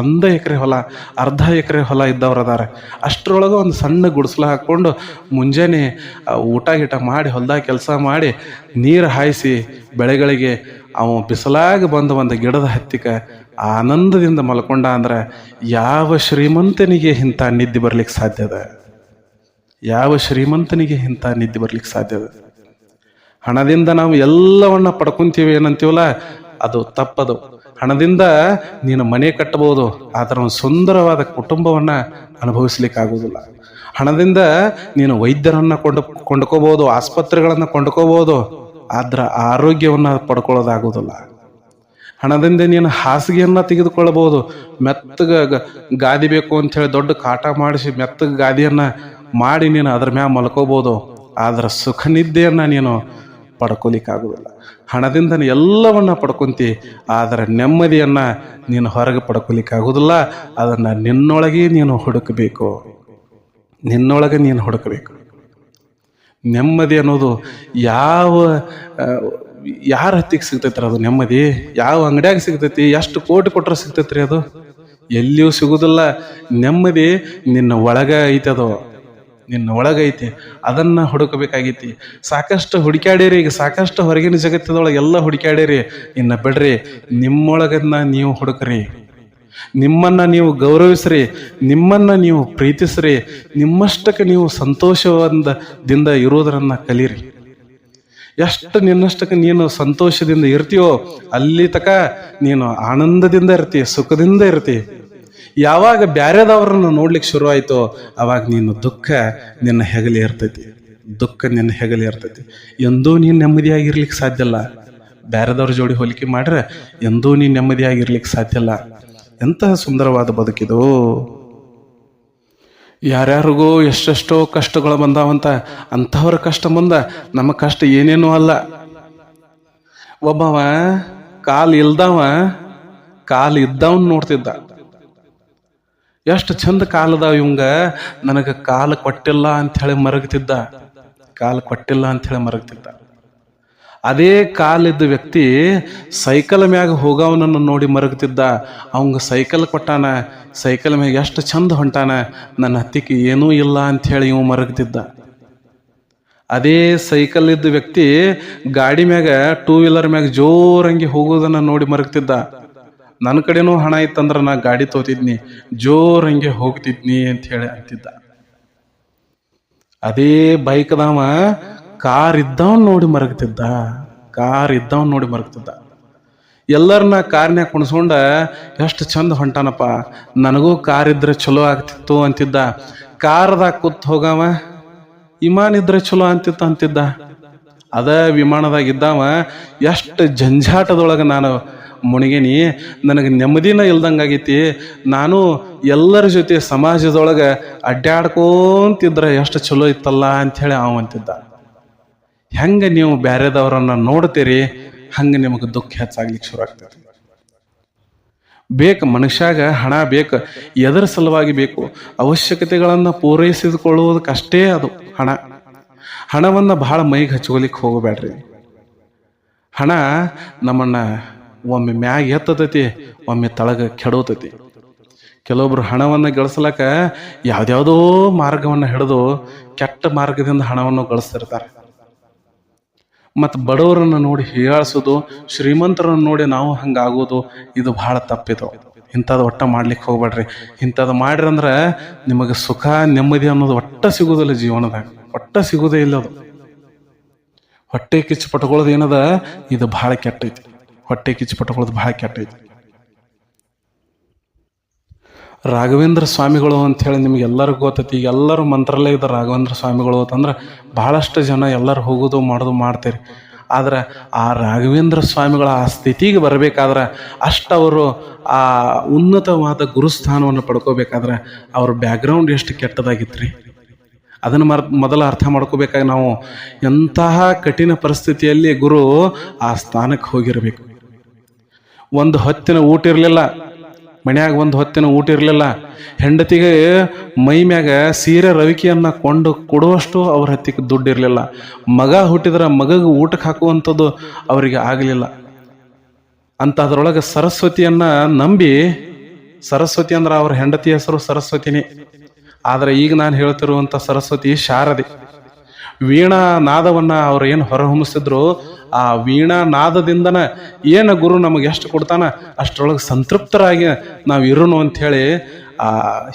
1 ಎಕರೆ ಹೊಲ, ಅರ್ಧ ಎಕರೆ ಹೊಲ ಇದ್ದವ್ರು ಅದಾರ. ಅಷ್ಟರೊಳಗೆ ಒಂದು ಸಣ್ಣ ಗುಡಿಸಲ ಹಾಕೊಂಡು ಮುಂಜಾನೆ ಊಟ ಗೀಟ ಮಾಡಿ ಹೊಲ್ದಾಗ ಕೆಲಸ ಮಾಡಿ ನೀರು ಹಾಯಿಸಿ ಬೆಳೆಗಳಿಗೆ ಅವ ಬಿಸಲಾಗ ಬಂದ ಒಂದು ಗಿಡದ ಹತ್ತಿಕ ಆನಂದದಿಂದ ಮಲ್ಕೊಂಡ ಅಂದ್ರೆ ಯಾವ ಶ್ರೀಮಂತನಿಗೆ ಇಂಥ ನಿದ್ದೆ ಬರ್ಲಿಕ್ಕೆ ಸಾಧ್ಯದ? ಯಾವ ಶ್ರೀಮಂತನಿಗೆ ಇಂಥ ನಿದ್ದೆ ಬರ್ಲಿಕ್ಕೆ ಸಾಧ್ಯದ? ಹಣದಿಂದ ನಾವು ಎಲ್ಲವನ್ನ ಪಡ್ಕೊಂತೀವಿ ಏನಂತೀವಲ್ಲ, ಅದು ತಪ್ಪದು. ಹಣದಿಂದ ನೀನು ಮನೆ ಕಟ್ಟಬಹುದು, ಆದ್ರೆ ಒಂದು ಸುಂದರವಾದ ಕುಟುಂಬವನ್ನ ಅನುಭವಿಸ್ಲಿಕ್ಕೆ ಆಗುವುದಿಲ್ಲ. ಹಣದಿಂದ ನೀನು ವೈದ್ಯರನ್ನ ಕೊಂಡ್ಕೋಬಹುದು, ಆಸ್ಪತ್ರೆಗಳನ್ನ ಕೊಂಡ್ಕೋಬಹುದು, ಆದ್ರ ಆರೋಗ್ಯವನ್ನ ಪಡ್ಕೊಳ್ಳೋದಾಗುವುದಿಲ್ಲ. ಹಣದಿಂದ ನೀನು ಹಾಸಿಗೆಯನ್ನ ತೆಗೆದುಕೊಳ್ಳಬಹುದು, ಮೆತ್ತಗ ಗಾದಿ ಬೇಕು ಅಂತ ಹೇಳಿ ದೊಡ್ಡ ಕಾಟ ಮಾಡಿಸಿ ಮೆತ್ತಗ ಗಾದಿಯನ್ನ ಮಾಡಿ ನೀನು ಅದ್ರ ಮ್ಯಾಗ ಮಲ್ಕೋಬಹುದು, ಆದ್ರ ಸುಖ ನಿದ್ದೆಯನ್ನ ನೀನು ಪಡ್ಕೊಲಿಕ್ಕಾಗುವುದಿಲ್ಲ. ಹಣದಿಂದ ಎಲ್ಲವನ್ನ ಪಡ್ಕೊಂತಿ, ಆದ್ರೆ ನೆಮ್ಮದಿಯನ್ನ ನೀನು ಹೊರಗೆ ಪಡ್ಕೊಲಿಕ್ಕಾಗುವುದಿಲ್ಲ. ಅದನ್ನ ನಿನ್ನೊಳಗೆ ನೀನು ಹುಡುಕಬೇಕು, ನಿನ್ನೊಳಗೆ ನೀನು ಹುಡುಕಬೇಕು. ನೆಮ್ಮದಿ ಅನ್ನೋದು ಯಾರ ಹತ್ತಿಗೆ ಸಿಗ್ತೈತ್ರಿ? ಅದು ನೆಮ್ಮದಿ ಯಾವ ಅಂಗಡಿಯಾಗ ಸಿಗ್ತೈತಿ? ಎಷ್ಟು ಕೋಟಿ ಕೊಟ್ಟರೆ ಸಿಗ್ತೈತ್ರಿ? ಅದು ಎಲ್ಲಿಯೂ ಸಿಗುದಿಲ್ಲ. ನೆಮ್ಮದಿ ನಿನ್ನ ಒಳಗ ಐತಿ, ಅದು ನಿನ್ನ ಒಳಗೈತಿ, ಅದನ್ನ ಹುಡುಕಬೇಕಾಗೈತಿ. ಸಾಕಷ್ಟು ಹುಡುಕ್ಯಾಡಿರಿ, ಈಗ ಸಾಕಷ್ಟು ಹೊರಗಿನ ಜಗತ್ತದೊಳಗೆ ಎಲ್ಲ ಹುಡುಕ್ಯಾಡಿರಿ. ಇನ್ನ ಬಿಡ್ರಿ, ನಿಮ್ಮೊಳಗನ್ನ ನೀವು ಹುಡುಕ್ರಿ, ನಿಮ್ಮನ್ನ ನೀವು ಗೌರವಿಸ್ರಿ, ನಿಮ್ಮನ್ನ ನೀವು ಪ್ರೀತಿಸ್ರಿ, ನಿಮ್ಮಷ್ಟಕ್ಕೆ ನೀವು ಸಂತೋಷದಿಂದ ಇರೋದರನ್ನ ಕಲೀರಿ. ಎಷ್ಟು ನಿನ್ನಷ್ಟಕ್ಕೆ ನೀನು ಸಂತೋಷದಿಂದ ಇರ್ತೀಯೋ ಅಲ್ಲಿ ತಕ ನೀನು ಆನಂದದಿಂದ ಇರ್ತಿ, ಸುಖದಿಂದ ಇರ್ತಿ. ಯಾವಾಗ ಬ್ಯಾರೆದವ್ರನ್ನ ನೋಡ್ಲಿಕ್ಕೆ ಶುರು ಆಯ್ತೋ ಅವಾಗ ನೀನು ದುಃಖ ನಿನ್ನ ಹೆಗಲಿ ಇರ್ತೈತಿ, ದುಃಖ ನಿನ್ನ ಹೆಗಲಿ ಇರ್ತೈತಿ. ಎಂದೂ ನೀನು ನೆಮ್ಮದಿಯಾಗಿರ್ಲಿಕ್ಕೆ ಸಾಧ್ಯ ಇಲ್ಲ. ಬ್ಯಾರೆದವ್ರ ಜೋಡಿ ಹೋಲಿಕೆ ಮಾಡ್ರೆ ಎಂದೂ ನೀನು ನೆಮ್ಮದಿಯಾಗಿರ್ಲಿಕ್ಕೆ ಸಾಧ್ಯ ಇಲ್ಲ. ಎಂತಹ ಸುಂದರವಾದ ಬದುಕಿದು. ಯಾರ್ಯಾರಿಗೂ ಎಷ್ಟೆಷ್ಟೋ ಕಷ್ಟಗಳು ಬಂದಾವಂತ, ಅಂಥವ್ರ ಕಷ್ಟ ಮುಂದ ನಮ್ಮ ಕಷ್ಟ ಏನೇನೂ ಅಲ್ಲ. ಒಬ್ಬವ ಕಾಲು ಇಲ್ದವ ಕಾಲು ಇದ್ದವನ್ ನೋಡ್ತಿದ್ದ. ಎಷ್ಟು ಚಂದ ಕಾಲದಾವ ಇವಂಗ, ನನಗೆ ಕಾಲು ಕೊಟ್ಟಿಲ್ಲ ಅಂತ ಹೇಳಿ ಮರಗ್ತಿದ್ದ, ಕಾಲು ಕೊಟ್ಟಿಲ್ಲ ಅಂತ ಹೇಳಿ ಮರಗ್ತಿದ್ದ. ಅದೇ ಕಾಲಿದ್ದ ವ್ಯಕ್ತಿ ಸೈಕಲ್ ಮ್ಯಾಗ ಹೋಗವನನ್ನು ನೋಡಿ ಮರಗ್ತಿದ್ದ. ಅವಂಗ ಸೈಕಲ್ ಕೊಟ್ಟಾನ, ಸೈಕಲ್ ಮ್ಯಾಗ ಎಷ್ಟು ಚಂದ ಹೊಂಟಾನ, ನನ್ನ ಹತ್ತಿಕ್ಕೆ ಏನೂ ಇಲ್ಲ ಅಂತ ಹೇಳಿ ಇವ್ ಮರಗ್ತಿದ್ದ. ಅದೇ ಸೈಕಲ್ ಇದ್ದ ವ್ಯಕ್ತಿ ಗಾಡಿ ಮ್ಯಾಗ ಟೂ ವೀಲರ್ ಮ್ಯಾಗ ಜೋರಂಗಿ ಹೋಗೋದನ್ನ ನೋಡಿ ಮರಗ್ತಿದ್ದ. ನನ್ನ ಕಡೆನೂ ಹಣ ಇತ್ತಂದ್ರ ನಾ ಗಾಡಿ ತೋತಿದ್ನಿ, ಜೋರಂಗೆ ಹೋಗ್ತಿದ್ನಿ ಅಂತ ಹೇಳಿ ಅಂತಿದ್ದ. ಅದೇ ಬೈಕ್ದವ ಕಾರ್ ಇದ್ದವನ್ ನೋಡಿ ಮರಗ್ತಿದ್ದ, ಕಾರ್ ಇದ್ದವನ್ ನೋಡಿ ಮರಗ್ತಿದ್ದ. ಎಲ್ಲರನ್ನ ಕಾರ್ನ್ಯಾಗ ಕುಣಿಸ್ಕೊಂಡ ಎಷ್ಟು ಚಂದ ಹೊಂಟಾನಪ್ಪ, ನನಗೂ ಕಾರ್ ಇದ್ರೆ ಚಲೋ ಆಗ್ತಿತ್ತು ಅಂತಿದ್ದ. ಕಾರ್ದಾಗ ಕೂತ್ ಹೋಗವ ವಿಮಾನ ಇದ್ರೆ ಚಲೋ ಅಂತಿದ್ದ. ಅದ ವಿಮಾನದಾಗ ಇದ್ದವ ಎಷ್ಟು ಜಂಜಾಟದೊಳಗ ನಾನು ಮುಣಿಗೇನಿ, ನನಗೆ ನೆಮ್ಮದಿನ ಇಲ್ದಂಗಾಗೈತಿ, ನಾನು ಎಲ್ಲರ ಜೊತೆ ಸಮಾಜದೊಳಗೆ ಅಡ್ಡಾಡ್ಕೊಂತಿದ್ರೆ ಎಷ್ಟು ಚಲೋ ಇತ್ತಲ್ಲ ಅಂಥೇಳಿ ಅವ ಅಂತಿದ್ದ. ಹೆಂಗೆ ನೀವು ಬ್ಯಾರೆದವರನ್ನ ನೋಡ್ತೀರಿ ಹಂಗೆ ನಿಮಗೆ ದುಃಖ ಹೆಚ್ಚಾಗ್ಲಿಕ್ಕೆ ಶುರು ಆಗ್ತದೆ. ಬೇಕು ಮನುಷ್ಯಾಗ ಹಣ ಬೇಕು, ಎದರ ಸಲುವಾಗಿ ಬೇಕು? ಅವಶ್ಯಕತೆಗಳನ್ನು ಪೂರೈಸಿಕೊಳ್ಳುವುದಕ್ಕಷ್ಟೇ ಅದು ಹಣ. ಹಣವನ್ನ ಬಹಳ ಮೈಗೆ ಹಚ್ಕೋಲಿಕ್ಕೆ ಹೋಗಬೇಡ್ರಿ. ಹಣ ನಮ್ಮನ್ನ ಒಮ್ಮೆ ಮ್ಯಾಗ ಎತ್ತತೈತಿ, ಒಮ್ಮೆ ತಳಗ ಕೆಡೋತೈತಿ. ಕೆಲವೊಬ್ರು ಹಣವನ್ನು ಗಳಿಸ್ಲಕ್ಕ ಯಾವ್ದ್ಯಾವುದೋ ಮಾರ್ಗವನ್ನು ಹಿಡಿದು ಕೆಟ್ಟ ಮಾರ್ಗದಿಂದ ಹಣವನ್ನು ಗಳಿಸ್ತಿರ್ತಾರೆ. ಮತ್ತು ಬಡವರನ್ನು ನೋಡಿ ಹೀಯಾಳಿಸೋದು, ಶ್ರೀಮಂತರನ್ನು ನೋಡಿ ನಾವು ಹಂಗಾಗೋದು, ಇದು ಬಹಳ ತಪ್ಪಿದು. ಇಂಥದ್ದು ಒಟ್ಟ ಮಾಡ್ಲಿಕ್ಕೆ ಹೋಗ್ಬೇಡ್ರಿ. ಇಂಥದ್ದು ಮಾಡ್ರಿ ಅಂದ್ರೆ ನಿಮಗೆ ಸುಖ ನೆಮ್ಮದಿ ಅನ್ನೋದು ಒಟ್ಟ ಸಿಗೋದಿಲ್ಲ ಜೀವನದಾಗ, ಒಟ್ಟ ಸಿಗೋದೇ ಇಲ್ಲ. ಅದು ಹೊಟ್ಟೆ ಕಿಚ್ಚು ಪಟ್ಕೊಳ್ಳೋದು ಏನದ, ಇದು ಬಹಳ ಕೆಟ್ಟೈತಿ. ಹೊಟ್ಟೆ ಕಿಚ್ಚು ಪಟ್ಕೊಳ್ಳೋದು ಬಹಳ ಕೆಟ್ಟೈತಿ. ರಾಘವೇಂದ್ರ ಸ್ವಾಮಿಗಳು ಅಂಥೇಳಿ ನಿಮ್ಗೆ ಎಲ್ಲರಿಗೂ ಗೊತ್ತೈತಿ. ಈಗ ಎಲ್ಲರೂ ಮಂತ್ರಾಲಯದ ರಾಘವೇಂದ್ರ ಸ್ವಾಮಿಗಳು ಅಂತಂದ್ರೆ ಬಹಳಷ್ಟು ಜನ ಎಲ್ಲರೂ ಹೋಗೋದು ಮಾಡೋದು ಮಾಡ್ತೀರಿ. ಆದ್ರೆ ಆ ರಾಘವೇಂದ್ರ ಸ್ವಾಮಿಗಳ ಆ ಸ್ಥಿತಿಗೆ ಬರಬೇಕಾದ್ರೆ ಅವರು ಆ ಉನ್ನತವಾದ ಗುರುಸ್ಥಾನವನ್ನು ಪಡ್ಕೋಬೇಕಾದ್ರೆ ಅವ್ರ ಬ್ಯಾಕ್ಗ್ರೌಂಡ್ ಎಷ್ಟು ಕೆಟ್ಟದಾಗಿತ್ತು ರೀ. ಅದನ್ನು ಮೊದಲು ಅರ್ಥ ಮಾಡ್ಕೋಬೇಕಾಗಿ ನಾವು ಎಂತಹ ಕಠಿಣ ಪರಿಸ್ಥಿತಿಯಲ್ಲಿ ಗುರು ಆ ಸ್ಥಾನಕ್ಕೆ ಹೋಗಿರಬೇಕು. ಒಂದು ಹೊತ್ತಿನ ಊಟ ಇರಲಿಲ್ಲ ಮನ್ಯಾಗ, ಒಂದು ಹೊತ್ತಿನ ಊಟ ಇರಲಿಲ್ಲ. ಹೆಂಡತಿಗೆ ಮೈ ಮ್ಯಾಗ ಸೀರೆ ರವಿಕೆಯನ್ನ ಕೊಂಡು ಕೊಡುವಷ್ಟು ಅವ್ರ ಹತ್ತಿಗೆ ದುಡ್ಡು ಇರಲಿಲ್ಲ. ಮಗ ಹುಟ್ಟಿದ್ರೆ ಮಗಗೆ ಊಟಕ್ಕೆ ಹಾಕುವಂಥದ್ದು ಅವರಿಗೆ ಆಗಲಿಲ್ಲ. ಅಂಥದ್ರೊಳಗೆ ಸರಸ್ವತಿಯನ್ನ ನಂಬಿ, ಸರಸ್ವತಿ ಅಂದ್ರೆ ಅವ್ರ ಹೆಂಡತಿ ಹೆಸರು ಸರಸ್ವತಿನೇ, ಆದ್ರೆ ಈಗ ನಾನು ಹೇಳ್ತಿರುವಂಥ ಸರಸ್ವತಿ ಶಾರದೆ. ವೀಣಾ ನಾದವನ್ನ ಅವ್ರು ಏನು ಹೊರಹೊಮ್ಮಿಸಿದ್ರು, ಆ ವೀಣಾ ನಾದದಿಂದನ ಏನು ಗುರು ನಮಗೆ ಎಷ್ಟು ಕೊಡ್ತಾನ ಅಷ್ಟರೊಳಗೆ ಸಂತೃಪ್ತರಾಗಿ ನಾವು ಇರೋನು ಅಂಥೇಳಿ ಆ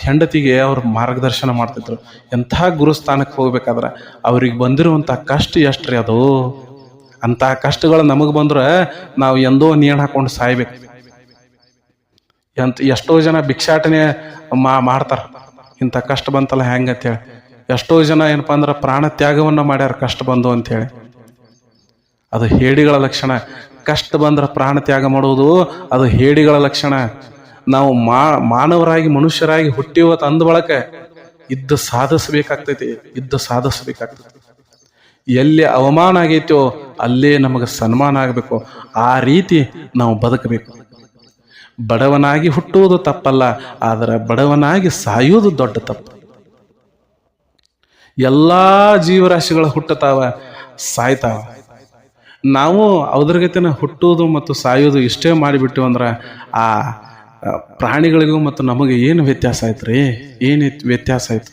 ಹೆಂಡತಿಗೆ ಅವ್ರು ಮಾರ್ಗದರ್ಶನ ಮಾಡ್ತಿದ್ರು. ಎಂಥ ಗುರುಸ್ಥಾನಕ್ಕೆ ಹೋಗ್ಬೇಕಾದ್ರೆ ಅವ್ರಿಗೆ ಬಂದಿರುವಂಥ ಕಷ್ಟ ಎಷ್ಟ್ರಿ ಅದು. ಅಂಥ ಕಷ್ಟಗಳು ನಮಗೆ ಬಂದ್ರೆ ನಾವು ಎಂದೋ ನೇಣು ಹಾಕೊಂಡು ಸಾಯ್ಬೇಕು. ಎಷ್ಟೋ ಜನ ಭಿಕ್ಷಾಟನೆ ಮಾಡ್ತಾರ, ಇಂಥ ಕಷ್ಟ ಬಂತಲ್ಲ ಹೆಂಗಂತೇಳಿ. ಎಷ್ಟೋ ಜನ ಏನಪ್ಪಾ ಅಂದ್ರೆ ಪ್ರಾಣ ತ್ಯಾಗವನ್ನ ಮಾಡ್ಯಾರ ಕಷ್ಟ ಬಂದು ಅಂಥೇಳಿ. ಅದು ಹೇಡಿಗಳ ಲಕ್ಷಣ. ಕಷ್ಟ ಬಂದ್ರೆ ಪ್ರಾಣ ತ್ಯಾಗ ಮಾಡುವುದು ಅದು ಹೇಡಿಗಳ ಲಕ್ಷಣ. ನಾವು ಮಾನವರಾಗಿ ಮನುಷ್ಯರಾಗಿ ಹುಟ್ಟಿವತ್ತು ಅಂದ ಬಳಕ ಇದ್ದು ಸಾಧಿಸ್ಬೇಕಾಗ್ತೈತಿ. ಎಲ್ಲಿ ಅವಮಾನ ಆಗೈತೋ ಅಲ್ಲೇ ನಮಗೆ ಸನ್ಮಾನ ಆಗಬೇಕು. ಆ ರೀತಿ ನಾವು ಬದುಕಬೇಕು. ಬಡವನಾಗಿ ಹುಟ್ಟುವುದು ತಪ್ಪಲ್ಲ, ಆದರೆ ಬಡವನಾಗಿ ಸಾಯುವುದು ದೊಡ್ಡ ತಪ್ಪು. ಎಲ್ಲಾ ಜೀವರಾಶಿಗಳು ಹುಟ್ಟತಾವ, ಸಾಯ್ತಾವ. ನಾವು ಅವದ್ರಗತಿನ ಹುಟ್ಟುವುದು ಮತ್ತು ಸಾಯೋದು ಇಷ್ಟೇ ಮಾಡಿಬಿಟ್ಟು ಅಂದ್ರೆ ಆ ಪ್ರಾಣಿಗಳಿಗೂ ಮತ್ತು ನಮಗೆ ಏನು ವ್ಯತ್ಯಾಸ ಆಯ್ತು ಏನು ವ್ಯತ್ಯಾಸ ಆಯ್ತು?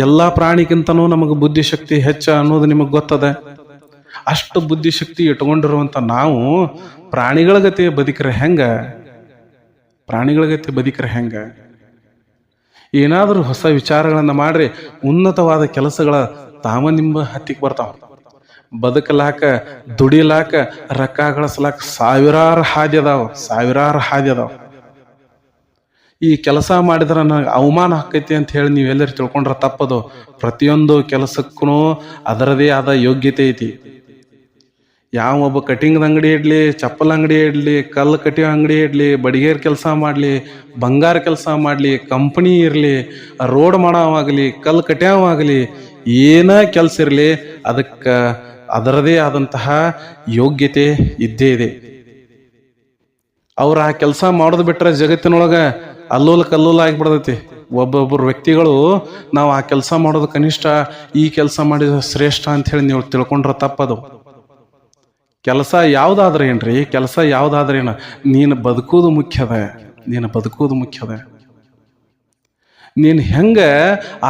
ಎಲ್ಲಾ ಪ್ರಾಣಿಗಿಂತನೂ ನಮಗೆ ಬುದ್ಧಿಶಕ್ತಿ ಹೆಚ್ಚ ಅನ್ನೋದು ನಿಮಗೆ ಗೊತ್ತದ. ಅಷ್ಟು ಬುದ್ಧಿಶಕ್ತಿ ಇಟ್ಕೊಂಡಿರುವಂತ ನಾವು ಪ್ರಾಣಿಗಳ ಗತಿ ಬದುಕ್ರೆ ಹೆಂಗ? ಏನಾದರೂ ಹೊಸ ವಿಚಾರಗಳನ್ನ ಮಾಡ್ರಿ, ಉನ್ನತವಾದ ಕೆಲಸಗಳ ನಿಮ್ಮ ಹತ್ತಿಗೆ ಬರ್ತಾವ. ಬದುಕಲಾಕ, ದುಡಿಲಾಕ, ರೊಕ್ಕ ಗಳಿಸ್ಲಾಕ ಸಾವಿರಾರು ಹಾದಿ ಅದಾವ. ಈ ಕೆಲಸ ಮಾಡಿದ್ರೆ ನನಗೆ ಅವಮಾನ ಆಕೈತಿ ಅಂತ ಹೇಳಿ ನೀವೆಲ್ಲರೂ ತಿಳ್ಕೊಂಡ್ರೆ ತಪ್ಪದು. ಪ್ರತಿಯೊಂದು ಕೆಲಸಕ್ಕೂ ಅದರದೇ ಆದ ಯೋಗ್ಯತೆ ಐತಿ. ಯಾವ ಒಬ್ಬ ಕಟಿಂಗ್ ಅಂಗಡಿ ಇಡ್ಲಿ, ಚಪ್ಪಲ್ ಅಂಗಡಿ ಇಡ್ಲಿ, ಕಲ್ಲು ಕಟ್ಟಿಯೋ ಅಂಗಡಿ ಇಡ್ಲಿ, ಬಡಿಗೇರ್ ಕೆಲಸ ಮಾಡ್ಲಿ, ಬಂಗಾರ ಕೆಲಸ ಮಾಡ್ಲಿ, ಕಂಪನಿ ಇರ್ಲಿ, ರೋಡ್ ಮಾಡೋವಾಗಲಿ, ಕಲ್ಲು ಕಟ್ಟಿಯವಾಗಲಿ, ಏನ ಕೆಲಸ ಇರಲಿ, ಅದಕ್ಕೆ ಅದರದೇ ಆದಂತಹ ಯೋಗ್ಯತೆ ಇದ್ದೇ ಇದೆ. ಅವ್ರು ಆ ಕೆಲಸ ಮಾಡೋದು ಬಿಟ್ರೆ ಜಗತ್ತಿನೊಳಗ ಕಲ್ಲೋಲ ಆಗಿಬಿಡ್ತೈತಿ. ಒಬ್ಬೊಬ್ಬರು ವ್ಯಕ್ತಿಗಳು ನಾವು ಆ ಕೆಲಸ ಮಾಡೋದು ಕನಿಷ್ಠ, ಈ ಕೆಲಸ ಮಾಡಿದ ಶ್ರೇಷ್ಠ ಅಂತ ಹೇಳಿ ನೀವು ತಿಳ್ಕೊಂಡ್ರೆ ತಪ್ಪದು. ಕೆಲಸ ಯಾವ್ದಾದ್ರೇನ ನೀನು ಬದುಕುವುದು ಮುಖ್ಯದ. ನೀನು ಹೆಂಗ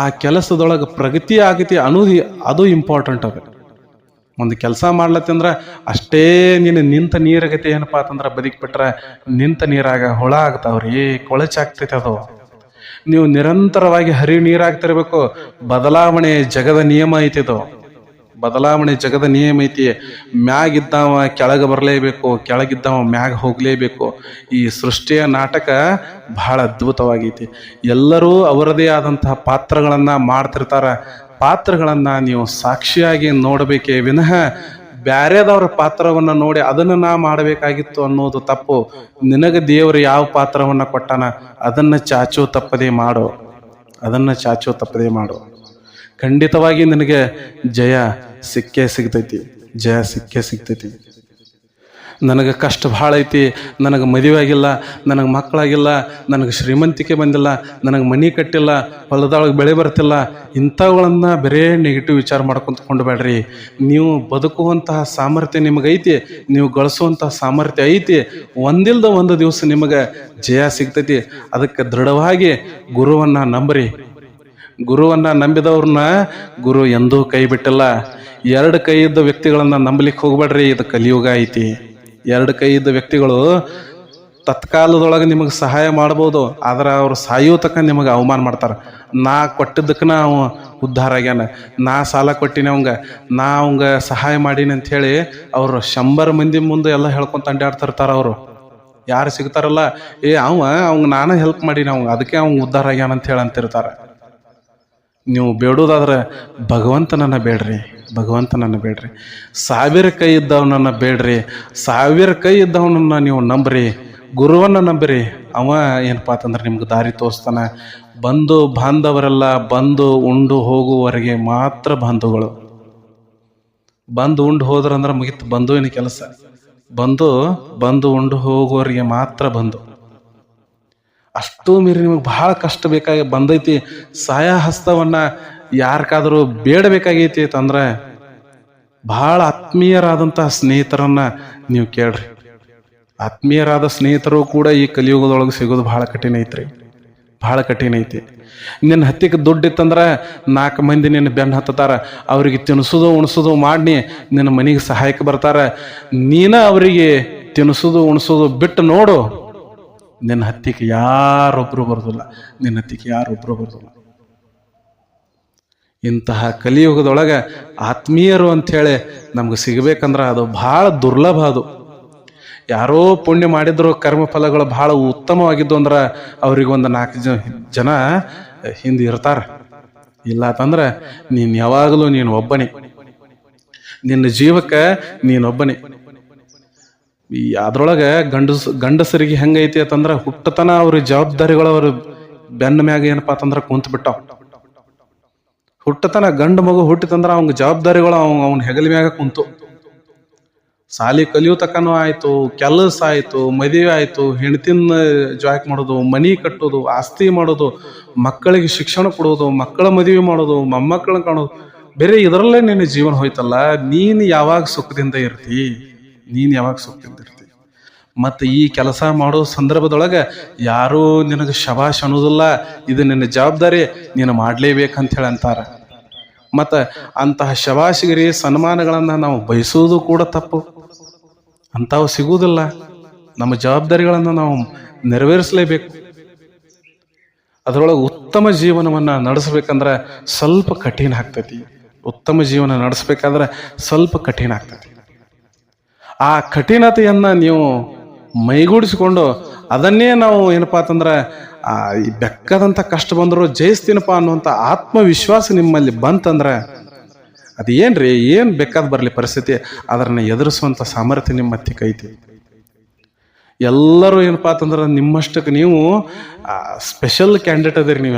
ಆ ಕೆಲಸದೊಳಗೆ ಪ್ರಗತಿ ಆಗತಿ ಅನ್ನೋದು ಅದು ಇಂಪಾರ್ಟೆಂಟ್ ಅದ. ಒಂದು ಕೆಲಸ ಮಾಡ್ಲತ್ತಂದ್ರ ಅಷ್ಟೇ ನೀನು ನಿಂತ ನೀರಾಗತಿ ಏನಪ್ಪಾ ಅಂತಂದ್ರ ಬದುಕ್ಬಿಟ್ರೆ ನಿಂತ ನೀರಾಗ ಹುಳ ಆಗ್ತಾವ್ರಿ, ಕೊಳಚಾಗ್ತೈತೆ ಅದು. ನೀವು ನಿರಂತರವಾಗಿ ಹರಿ ನೀರಾಗ್ತಿರ್ಬೇಕು. ಬದಲಾವಣೆ ಜಗದ ನಿಯಮ ಐತಿ. ಮ್ಯಾಗಿದ್ದವ ಕೆಳಗೆ ಬರಲೇಬೇಕು, ಕೆಳಗಿದ್ದವ ಮ್ಯಾಗ ಹೋಗ್ಲೇಬೇಕು. ಈ ಸೃಷ್ಟಿಯ ನಾಟಕ ಬಹಳ ಅದ್ಭುತವಾಗೈತಿ. ಎಲ್ಲರೂ ಅವರದೇ ಆದಂತಹ ಪಾತ್ರಗಳನ್ನ ಮಾಡ್ತಿರ್ತಾರ. ಪಾತ್ರಗಳನ್ನ ನೀವು ಸಾಕ್ಷಿಯಾಗಿ ನೋಡಬೇಕೇ ವಿನಃ ಬ್ಯಾರೆದವ್ರ ಪಾತ್ರವನ್ನ ನೋಡಿ ಅದನ್ನ ನಾ ಮಾಡಬೇಕಾಗಿತ್ತು ಅನ್ನೋದು ತಪ್ಪು. ನಿನಗೆ ದೇವರು ಯಾವ ಪಾತ್ರವನ್ನ ಕೊಟ್ಟಾನ ಅದನ್ನ ಚಾಚು ತಪ್ಪದೆ ಮಾಡು. ಖಂಡಿತವಾಗಿ ನಿನಗೆ ಜಯ ಸಿಕ್ಕೇ ಸಿಗ್ತೈತಿ. ನನಗೆ ಕಷ್ಟ ಭಾಳ ಐತಿ, ನನಗೆ ಮದುವೆ ಆಗಿಲ್ಲ, ನನಗೆ ಮಕ್ಕಳಾಗಿಲ್ಲ, ನನಗೆ ಶ್ರೀಮಂತಿಕೆ ಬಂದಿಲ್ಲ, ನನಗೆ ಮನೆ ಕಟ್ಟಿಲ್ಲ, ಹೊಲದೊಳಗೆ ಬೆಳೆ ಬರ್ತಿಲ್ಲ, ಇಂಥವುಗಳನ್ನ ಬರೇ ನೆಗೆಟಿವ್ ವಿಚಾರ ಮಾಡ್ಕೊಂತ್ಕೊಂಡು ಬೇಡ್ರಿ. ನೀವು ಬದುಕುವಂತಹ ಸಾಮರ್ಥ್ಯ ನಿಮಗೈತಿ, ನೀವು ಗಳಿಸುವಂತಹ ಸಾಮರ್ಥ್ಯ ಐತಿ. ಒಂದಿಲ್ದ ಒಂದು ದಿವಸ ನಿಮಗೆ ಜಯ ಸಿಗ್ತೈತಿ. ಅದಕ್ಕೆ ದೃಢವಾಗಿ ಗುರುವನ್ನ ನಂಬ್ರಿ. ಗುರುವನ್ನ ನಂಬಿದವ್ರನ್ನ ಗುರು ಎಂದೂ ಕೈ ಬಿಟ್ಟಿಲ್ಲ. 2 ಕೈ ಇದ್ದ ವ್ಯಕ್ತಿಗಳನ್ನ ನಂಬಲಿಕ್ಕೆ ಹೋಗ್ಬೇಡ್ರಿ. ಇದು ಕಲಿಯುಗ ಐತಿ. 2 ಕೈ ಇದ್ದ ವ್ಯಕ್ತಿಗಳು ತತ್ಕಾಲದೊಳಗೆ ನಿಮಗೆ ಸಹಾಯ ಮಾಡ್ಬೋದು, ಆದ್ರೆ ಅವ್ರು ಸಾಯೋ ತಕ್ಕ ನಿಮಗೆ ಅವಮಾನ ಮಾಡ್ತಾರೆ. ನಾ ಕೊಟ್ಟಿದ್ದಕ್ಕನ ಅವ ಉದ್ಧಾರ ಆಗ್ಯಾನ, ನಾ ಸಾಲ ಕೊಟ್ಟಿನಿ ನಾ ಅವಂಗ ಸಹಾಯ ಮಾಡೀನಿ ಅಂತ ಹೇಳಿ ಅವ್ರು 100 ಮಂದಿ ಮುಂದೆ ಎಲ್ಲ ಹೇಳ್ಕೊಂತ ಅಡ್ಡಾಡ್ತಿರ್ತಾರ. ಅವರು ಯಾರು ಸಿಗ್ತಾರಲ್ಲ, ಅವಂಗ ನಾನು ಹೆಲ್ಪ್ ಮಾಡೀನಿ, ಅದಕ್ಕೆ ಅವ್ನು ಉದ್ಧಾರ ಆಗ್ಯಾನ ಅಂತ ಹೇಳಿ ಅಂತಿರ್ತಾರೆ. ನೀವು ಬೇಡೋದಾದ್ರೆ ಭಗವಂತನನ್ನ ಬೇಡ್ರಿ. 1000 ಕೈ ಇದ್ದವನನ್ನ ಬೇಡ್ರಿ. 1000 ಕೈ ಇದ್ದವನನ್ನ ನೀವು ನಂಬ್ರಿ. ಗುರುವನ್ನ ನಂಬ್ರಿ. ಅವ ಏನಪ್ಪಾ ಅಂತಂದ್ರೆ ನಿಮ್ಗೆ ದಾರಿ ತೋರಿಸ್ತಾನ. ಬಂಧು ಬಾಂಧವರೆಲ್ಲ ಬಂದು ಉಂಡು ಹೋಗುವವರೆಗೆ ಮಾತ್ರ ಬಂಧುಗಳು. ಬಂದು ಉಂಡು ಹೋದ್ರಂದ್ರೆ ಮುಗಿತು ಬಂಧುವಿನ ಕೆಲಸ. ಬಂದು ಉಂಡು ಹೋಗುವವರಿಗೆ ಮಾತ್ರ ಬಂಧು. ಅಷ್ಟು ಮೀರಿ ನಿಮಗೆ ಬಹಳ ಕಷ್ಟ ಬೇಕಾಗಿ ಬಂದೈತಿ. ಸಹಾಯ ಹಸ್ತವನ್ನ ಯಾರಕಾದ್ರೂ ಬೇಡಬೇಕಾಗೈತಿ ಅಂತಂದ್ರೆ ಬಹಳ ಆತ್ಮೀಯರಾದಂತಹ ಸ್ನೇಹಿತರನ್ನ ನೀವು ಕೇಳ್ರಿ. ಆತ್ಮೀಯರಾದ ಸ್ನೇಹಿತರು ಕೂಡ ಈ ಕಲಿಯುಗದೊಳಗೆ ಸಿಗೋದು ಬಹಳ ಕಠಿಣ ಐತ್ರಿ. ಭಾಳ ಕಠಿಣ ಐತಿ. ನಿನ್ನ ಹತ್ತಿಗೆ ದುಡ್ಡು ಇತ್ತಂದ್ರೆ 4 ಮಂದಿ ನಿನ್ನ ಬೆನ್ನು ಹತ್ತಾರ, ಅವ್ರಿಗೆ ತಿನ್ನಿಸೋದು ಉಣಿಸೋದು ಮಾಡಿ ನಿನ್ನ ಮನೆಗೆ ಸಹಾಯಕ್ಕೆ ಬರ್ತಾರೆ. ನೀನ ಅವರಿಗೆ ತಿನ್ನಿಸೋದು ಉಣಿಸೋದು ಬಿಟ್ಟು ನೋಡು, ನಿನ್ನ ಹತ್ತಿಗೆ ಯಾರೊಬ್ಬರು ಬರೋದಿಲ್ಲ, ನಿನ್ನ ಹತ್ತಿಗೆ ಯಾರೊಬ್ಬರು ಬರೋದಿಲ್ಲ. ಇಂತಹ ಕಲಿಯುಗದೊಳಗೆ ಆತ್ಮೀಯರು ಅಂಥೇಳಿ ನಮ್ಗೆ ಸಿಗಬೇಕಂದ್ರೆ ಅದು ಭಾಳ ದುರ್ಲಭ. ಅದು ಯಾರೋ ಪುಣ್ಯ ಮಾಡಿದ್ರು, ಕರ್ಮ ಫಲಗಳು ಭಾಳ ಉತ್ತಮವಾಗಿದ್ದು ಅಂದ್ರೆ ಅವ್ರಿಗೊಂದು 4 ಜನ ಹಿಂದೆ ಇರ್ತಾರ. ಇಲ್ಲ ಅಂತಂದ್ರೆ ನೀನು ಯಾವಾಗಲೂ ನೀನು ಒಬ್ಬನೇ, ನಿನ್ನ ಜೀವಕ್ಕೆ ನೀನೊಬ್ಬನೇ. ಅದ್ರೊಳಗೆ ಗಂಡಸರಿಗೆ ಹೆಂಗೈತಿ ಅಂತಂದ್ರೆ ಹುಟ್ಟತನ ಅವ್ರ ಜವಾಬ್ದಾರಿಗಳು ಅವ್ರ ಬೆನ್ನ ಮ್ಯಾಗ ಏನಪ್ಪಾ ಅಂತಂದ್ರೆ ಕುಂತ ಬಿಟ್ಟಾವ. ಹುಟ್ಟತನ ಗಂಡು ಮಗು ಹುಟ್ಟಿತಂದ್ರ ಅವ್ನ ಜವಾಬ್ದಾರಿಗಳು ಅವನ ಹೆಗಲ ಮ್ಯಾಗ ಕುಂತು. ಸಾಲಿ ಕಲಿಯೋ ತಕ್ಕನೂ ಆಯ್ತು, ಕೆಲಸ ಆಯ್ತು, ಮದುವೆ ಆಯ್ತು, ಹೆಣ್ತಿನ ಜಾಯ್ಕ್ ಮಾಡೋದು, ಮನಿ ಕಟ್ಟೋದು, ಆಸ್ತಿ ಮಾಡೋದು, ಮಕ್ಕಳಿಗೆ ಶಿಕ್ಷಣ ಕೊಡೋದು, ಮಕ್ಕಳ ಮದುವೆ ಮಾಡೋದು, ಮೊಮ್ಮಕ್ಕಳನ್ನ ಕಾಣೋದು, ಬೇರೆ ಇದರಲ್ಲೇ ನಿನ್ನ ಜೀವನ ಹೋಯ್ತಲ್ಲ. ನೀನು ಯಾವಾಗ ಸುಖದಿಂದ ಇರ್ತಿ, ನೀನು ಯಾವಾಗ ಸುಖದಿಂದ ಇರ್ತಿ. ಮತ್ತು ಈ ಕೆಲಸ ಮಾಡೋ ಸಂದರ್ಭದೊಳಗೆ ಯಾರೂ ನಿನಗೆ ಶಬಾಷ್ ಅನ್ನೋದಿಲ್ಲ. ಇದು ನಿನ್ನ ಜವಾಬ್ದಾರಿ, ನೀನು ಮಾಡಲೇಬೇಕಂತ ಹೇಳಿ ಅಂತಾರೆ. ಮತ್ತು ಅಂತಹ ಶಬಾಷಿಗಿರಿ ಸನ್ಮಾನಗಳನ್ನು ನಾವು ಬಯಸೋದು ಕೂಡ ತಪ್ಪು. ಅಂಥವು ಸಿಗುವುದಿಲ್ಲ. ನಮ್ಮ ಜವಾಬ್ದಾರಿಗಳನ್ನು ನಾವು ನೆರವೇರಿಸಲೇಬೇಕು. ಅದರೊಳಗೆ ಉತ್ತಮ ಜೀವನವನ್ನು ನಡೆಸಬೇಕಂದ್ರೆ ಸ್ವಲ್ಪ ಕಠಿಣ ಆಗ್ತೈತಿ. ಉತ್ತಮ ಜೀವನ ನಡೆಸ್ಬೇಕಾದ್ರೆ ಸ್ವಲ್ಪ ಕಠಿಣ ಆಗ್ತೈತಿ. ಆ ಕಠಿಣತೆಯನ್ನು ನೀವು ಮೈಗೂಡಿಸಿಕೊಂಡು ಅದನ್ನೇ ನಾವು ಏನಪ್ಪಾ ಅಂತಂದ್ರೆ ಈ ಬೆಕ್ಕದಂಥ ಕಷ್ಟ ಬಂದರೂ ಜಯಿಸ್ತೀನಪ್ಪ ಅನ್ನುವಂಥ ಆತ್ಮವಿಶ್ವಾಸ ನಿಮ್ಮಲ್ಲಿ ಬಂತಂದ್ರೆ ಅದೇನ್ರಿ, ಏನು ಬೇಕಾದ ಬರಲಿ ಪರಿಸ್ಥಿತಿ, ಅದನ್ನು ಎದುರಿಸುವಂಥ ಸಾಮರ್ಥ್ಯ ನಿಮ್ಮ ಹತ್ತಿಕೈತಿ. ಎಲ್ಲರೂ ಏನಪ್ಪಾ ಅಂತಂದ್ರೆ ನಿಮ್ಮಷ್ಟಕ್ಕೆ ನೀವು ಸ್ಪೆಷಲ್ ಕ್ಯಾಂಡಿಡೇಟ್ ಅದಿರಿ.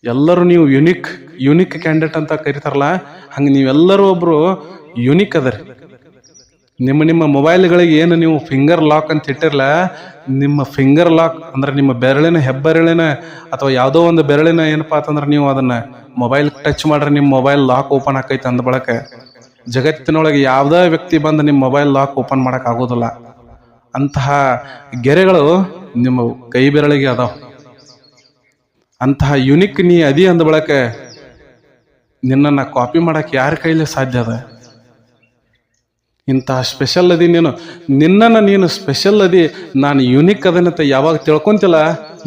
ಎಲ್ಲರೂ ನೀವು ಯುನಿಕ್ ಕ್ಯಾಂಡಿಡೇಟ್ ಅಂತ ಕರೀತಾರಲ್ಲ, ಹಂಗೆ ನೀವೆಲ್ಲರೂ ಒಬ್ರು ಯುನಿಕ್ ಅದರಿ. ನಿಮ್ಮ ಮೊಬೈಲ್ಗಳಿಗೆ ಏನು ನೀವು ಫಿಂಗರ್ ಲಾಕ್ ಅಂತ ಇಟ್ಟಿರಲ್ಲ, ನಿಮ್ಮ ಫಿಂಗರ್ ಲಾಕ್ ಅಂದ್ರೆ ನಿಮ್ಮ ಬೆರಳಿನ ಹೆಬ್ಬೆರಳಿನ ಅಥವಾ ಯಾವುದೋ ಒಂದು ಬೆರಳಿನ ಏನಪ್ಪಾ ಅಂತಂದ್ರೆ ನೀವು ಅದನ್ನ ಮೊಬೈಲ್ ಟಚ್ ಮಾಡ್ರೆ ನಿಮ್ಮ ಮೊಬೈಲ್ ಲಾಕ್ ಓಪನ್ ಆಕೈತೆ ಅಂದ ಬಳಕ ಜಗತ್ತಿನೊಳಗೆ ಯಾವುದೇ ವ್ಯಕ್ತಿ ಬಂದು ನಿಮ್ಮ ಮೊಬೈಲ್ ಲಾಕ್ ಓಪನ್ ಮಾಡಕ್ ಆಗೋದಿಲ್ಲ. ಅಂತಹ ಗೆರೆಗಳು ನಿಮ್ಮ ಕೈ ಬೆರಳಿಗೆ ಅದಾವ. ಅಂತಹ ಯುನಿಕ್ ನೀ ಅದಿ ಅಂದ ಬಳಕ ನಿನ್ನನ್ನು ಕಾಪಿ ಮಾಡಕ್ಕೆ ಯಾರ ಕೈಲಿ ಸಾಧ್ಯ ಅದ? ಇಂತಹ ಸ್ಪೆಷಲ್ ಅದಿ ನೀನು, ನಿನ್ನನ್ನು ನೀನು ಸ್ಪೆಷಲ್ ಅದಿ, ನಾನು ಯುನಿಕ್ ಅದನ್ನಂತ ಯಾವಾಗ ತಿಳ್ಕೊಂತಿಲ್ಲ,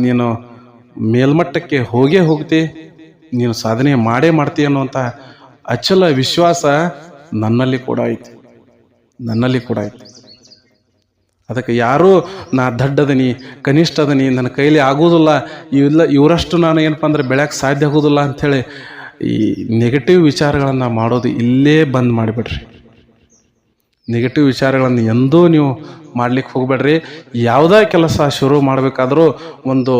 ನೀನು ಮೇಲ್ಮಟ್ಟಕ್ಕೆ ಹೋಗ್ತಿ, ನೀನು ಸಾಧನೆ ಮಾಡೇ ಮಾಡ್ತೀಯ ಅನ್ನುವಂಥ ಅಚಲ ವಿಶ್ವಾಸ ನನ್ನಲ್ಲಿ ಕೂಡ ಐತಿ. ಅದಕ್ಕೆ ಯಾರೂ ನಾ ದಡ್ಡದನಿ, ಕನಿಷ್ಠ ಅದನಿ, ನನ್ನ ಕೈಲಿ ಆಗೋದಿಲ್ಲ, ಇವರಷ್ಟು ನಾನು ಏನಪ್ಪ ಅಂದ್ರೆ ಬೆಳೆಯಕ್ಕೆ ಸಾಧ್ಯ ಆಗೋದಿಲ್ಲ ಅಂಥೇಳಿ ಈ ನೆಗೆಟಿವ್ ವಿಚಾರಗಳನ್ನು ಮಾಡೋದು ಇಲ್ಲೇ ಬಂದ್ ಮಾಡಿಬಿಡ್ರಿ. ನೆಗೆಟಿವ್ ವಿಚಾರಗಳನ್ನು ಎಂದೂ ನೀವು ಮಾಡ್ಲಿಕ್ಕೆ ಹೋಗ್ಬೇಡ್ರಿ. ಯಾವುದೇ ಕೆಲಸ ಶುರು ಮಾಡಬೇಕಾದ್ರೂ ಒಂದು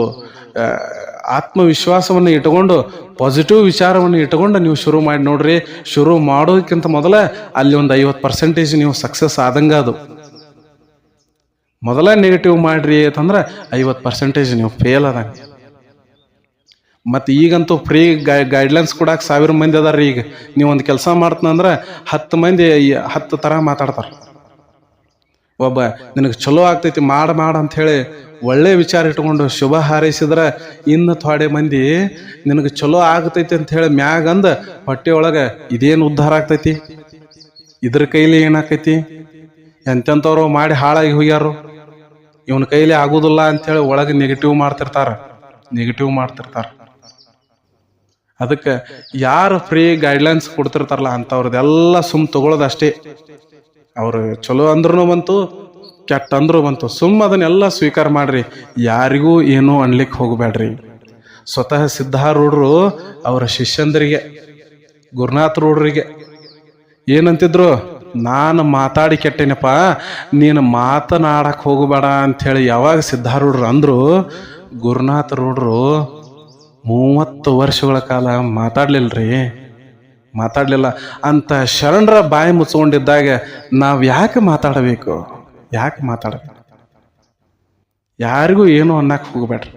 ಆತ್ಮವಿಶ್ವಾಸವನ್ನು ಇಟ್ಕೊಂಡು, ಪಾಸಿಟಿವ್ ವಿಚಾರವನ್ನು ಇಟ್ಕೊಂಡು ನೀವು ಶುರು ಮಾಡಿ ನೋಡ್ರಿ. ಶುರು ಮಾಡೋದಕ್ಕಿಂತ ಮೊದಲ ಅಲ್ಲಿ ಒಂದು 50% ನೀವು ಸಕ್ಸಸ್ ಆದಂಗೆ. ಅದು ಮೊದಲ ನೆಗೆಟಿವ್ ಮಾಡ್ರಿ ಅಂತಂದ್ರೆ 50% ನೀವು ಫೇಲ್ ಆದಂಗೆ. ಮತ್ತು ಈಗಂತೂ ಫ್ರೀ ಗೈಡ್ಲೈನ್ಸ್ ಕೊಡಕ್ಕೆ 1000 ಮಂದಿ ಅದಾರ. ಈಗ ನೀವು ಒಂದು ಕೆಲಸ ಮಾಡ್ತಂದ್ರೆ 10 ಮಂದಿ 10 ಥರ ಮಾತಾಡ್ತಾರೆ. ಒಬ್ಬ ನಿನಗೆ ಚಲೋ ಆಗ್ತೈತಿ ಮಾಡ ಅಂತ ಹೇಳಿ ಒಳ್ಳೆ ವಿಚಾರ ಇಟ್ಕೊಂಡು ಶುಭ ಹಾರೈಸಿದ್ರೆ, ಇನ್ನು ಥೋಡೆ ಮಂದಿ ನಿನಗೆ ಚಲೋ ಆಗ್ತೈತಿ ಅಂತ ಹೇಳಿ ಮ್ಯಾಗಂದ ಹೊಟ್ಟೆ ಒಳಗೆ ಇದೇನು ಉದ್ಧಾರ ಆಗ್ತೈತಿ, ಇದ್ರ ಕೈಲಿ ಏನಾಕೈತಿ, ಎಂತೆಂಥವ್ರು ಮಾಡಿ ಹಾಳಾಗಿ ಹೋಗ್ಯಾರು, ಇವನ ಕೈಲಿ ಆಗೋದಿಲ್ಲ ಅಂಥೇಳಿ ಒಳಗೆ ನೆಗೆಟಿವ್ ಮಾಡ್ತಿರ್ತಾರೆ. ಅದಕ್ಕೆ ಯಾರು ಫ್ರೀ ಗೈಡ್ಲೈನ್ಸ್ ಕೊಡ್ತಿರ್ತಾರಲ್ಲ ಅಂಥವ್ರದ್ದೆಲ್ಲ ತಗೊಳ್ಳೋದಷ್ಟೇ. ಅವರು ಚಲೋ ಅಂದ್ರೂ ಬಂತು, ಕೆಟ್ಟ ಅಂದ್ರೂ ಬಂತು, ಅದನ್ನೆಲ್ಲ ಸ್ವೀಕಾರ ಮಾಡ್ರಿ. ಯಾರಿಗೂ ಏನೂ ಅನ್ಲಿಕ್ಕೆ ಹೋಗಬೇಡ್ರಿ. ಸ್ವತಃ ಸಿದ್ಧಾರೂಢರು ಅವರ ಶಿಷ್ಯಂದರಿಗೆ, ಗುರುನಾಥ ರೂಢರಿಗೆ ಏನಂತಿದ್ರು, ನಾನು ಮಾತಾಡಿ ಕೆಟ್ಟೇನಪ್ಪ, ನೀನು ಮಾತನಾಡಕ್ಕೆ ಹೋಗಬೇಡ ಅಂಥೇಳಿ ಯಾವಾಗ ಸಿದ್ಧಾರೂಢರು ಅಂದ್ರು, ಗುರುನಾಥ ರೂಢರು 30 ವರ್ಷಗಳ ಕಾಲ ಮಾತಾಡ್ಲಿಲ್ಲ. ಅಂತ ಶರಣರ ಬಾಯಿ ಮುಚ್ಕೊಂಡಿದ್ದಾಗ ನಾವು ಯಾಕೆ ಮಾತಾಡಬೇಕು? ಯಾರಿಗೂ ಏನೂ ಅನ್ನಕ್ಕೆ ಹೋಗ್ಬೇಡ್ರಿ.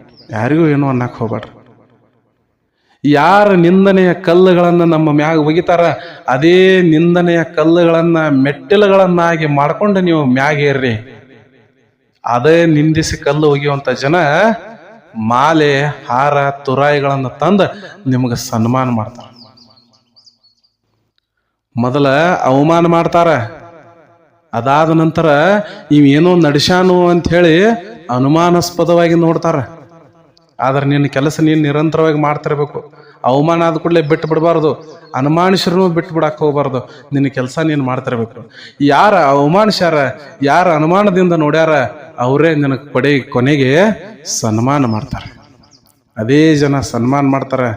ಯಾರ ನಿಂದನೆಯ ಕಲ್ಲುಗಳನ್ನು ನಮ್ಮ ಮ್ಯಾಗ ಒಗಿತಾರ, ಅದೇ ನಿಂದನೆಯ ಕಲ್ಲುಗಳನ್ನ ಮೆಟ್ಟಿಲುಗಳನ್ನಾಗಿ ಮಾಡ್ಕೊಂಡು ನೀವು ಮ್ಯಾಗೇರ್ರಿ. ಅದೇ ನಿಂದಿಸಿ ಕಲ್ಲು ಒಗಿಯುವಂಥ ಜನ ಮಾಲೆ ಹಾರ ತುರಾಯಿಗಳನ್ನು ತಂದು ನಿಮಗೆ ಸನ್ಮಾನ ಮಾಡ್ತಾರ. ಮೊದಲ ಅವಮಾನ ಮಾಡ್ತಾರ, ಅದಾದ ನಂತರ ಇವೇನೋ ನಡೆಸ್ಯಾನು ಅಂತ ಹೇಳಿ ಅನುಮಾನಾಸ್ಪದವಾಗಿ ನೋಡ್ತಾರ. ಆದ್ರೆ ನಿನ್ನ ಕೆಲಸ ನೀನು ನಿರಂತರವಾಗಿ ಮಾಡ್ತಿರ್ಬೇಕು. ಅವಮಾನ ಆದ ಕೂಡಲೇ ಬಿಟ್ಟು ಬಿಡಬಾರ್ದು, ಅನುಮಾನಿಸರೂ ಬಿಟ್ಟು ಬಿಡಕ್ಕೆ ಹೋಗ್ಬಾರ್ದು. ನಿನ್ನ ಕೆಲಸ ನೀನು ಮಾಡ್ತಿರ್ಬೇಕು. ಯಾರ ಅವಮಾನಿಸ್ಯಾರ, ಯಾರ ಅನುಮಾನದಿಂದ ನೋಡ್ಯಾರ, ಅವರೇ ನಿನಗೆ ಕೊನೆಗೆ ಸನ್ಮಾನ ಮಾಡ್ತಾರೆ. ಅದೇ ಜನ ಸನ್ಮಾನ ಮಾಡ್ತಾರೆ.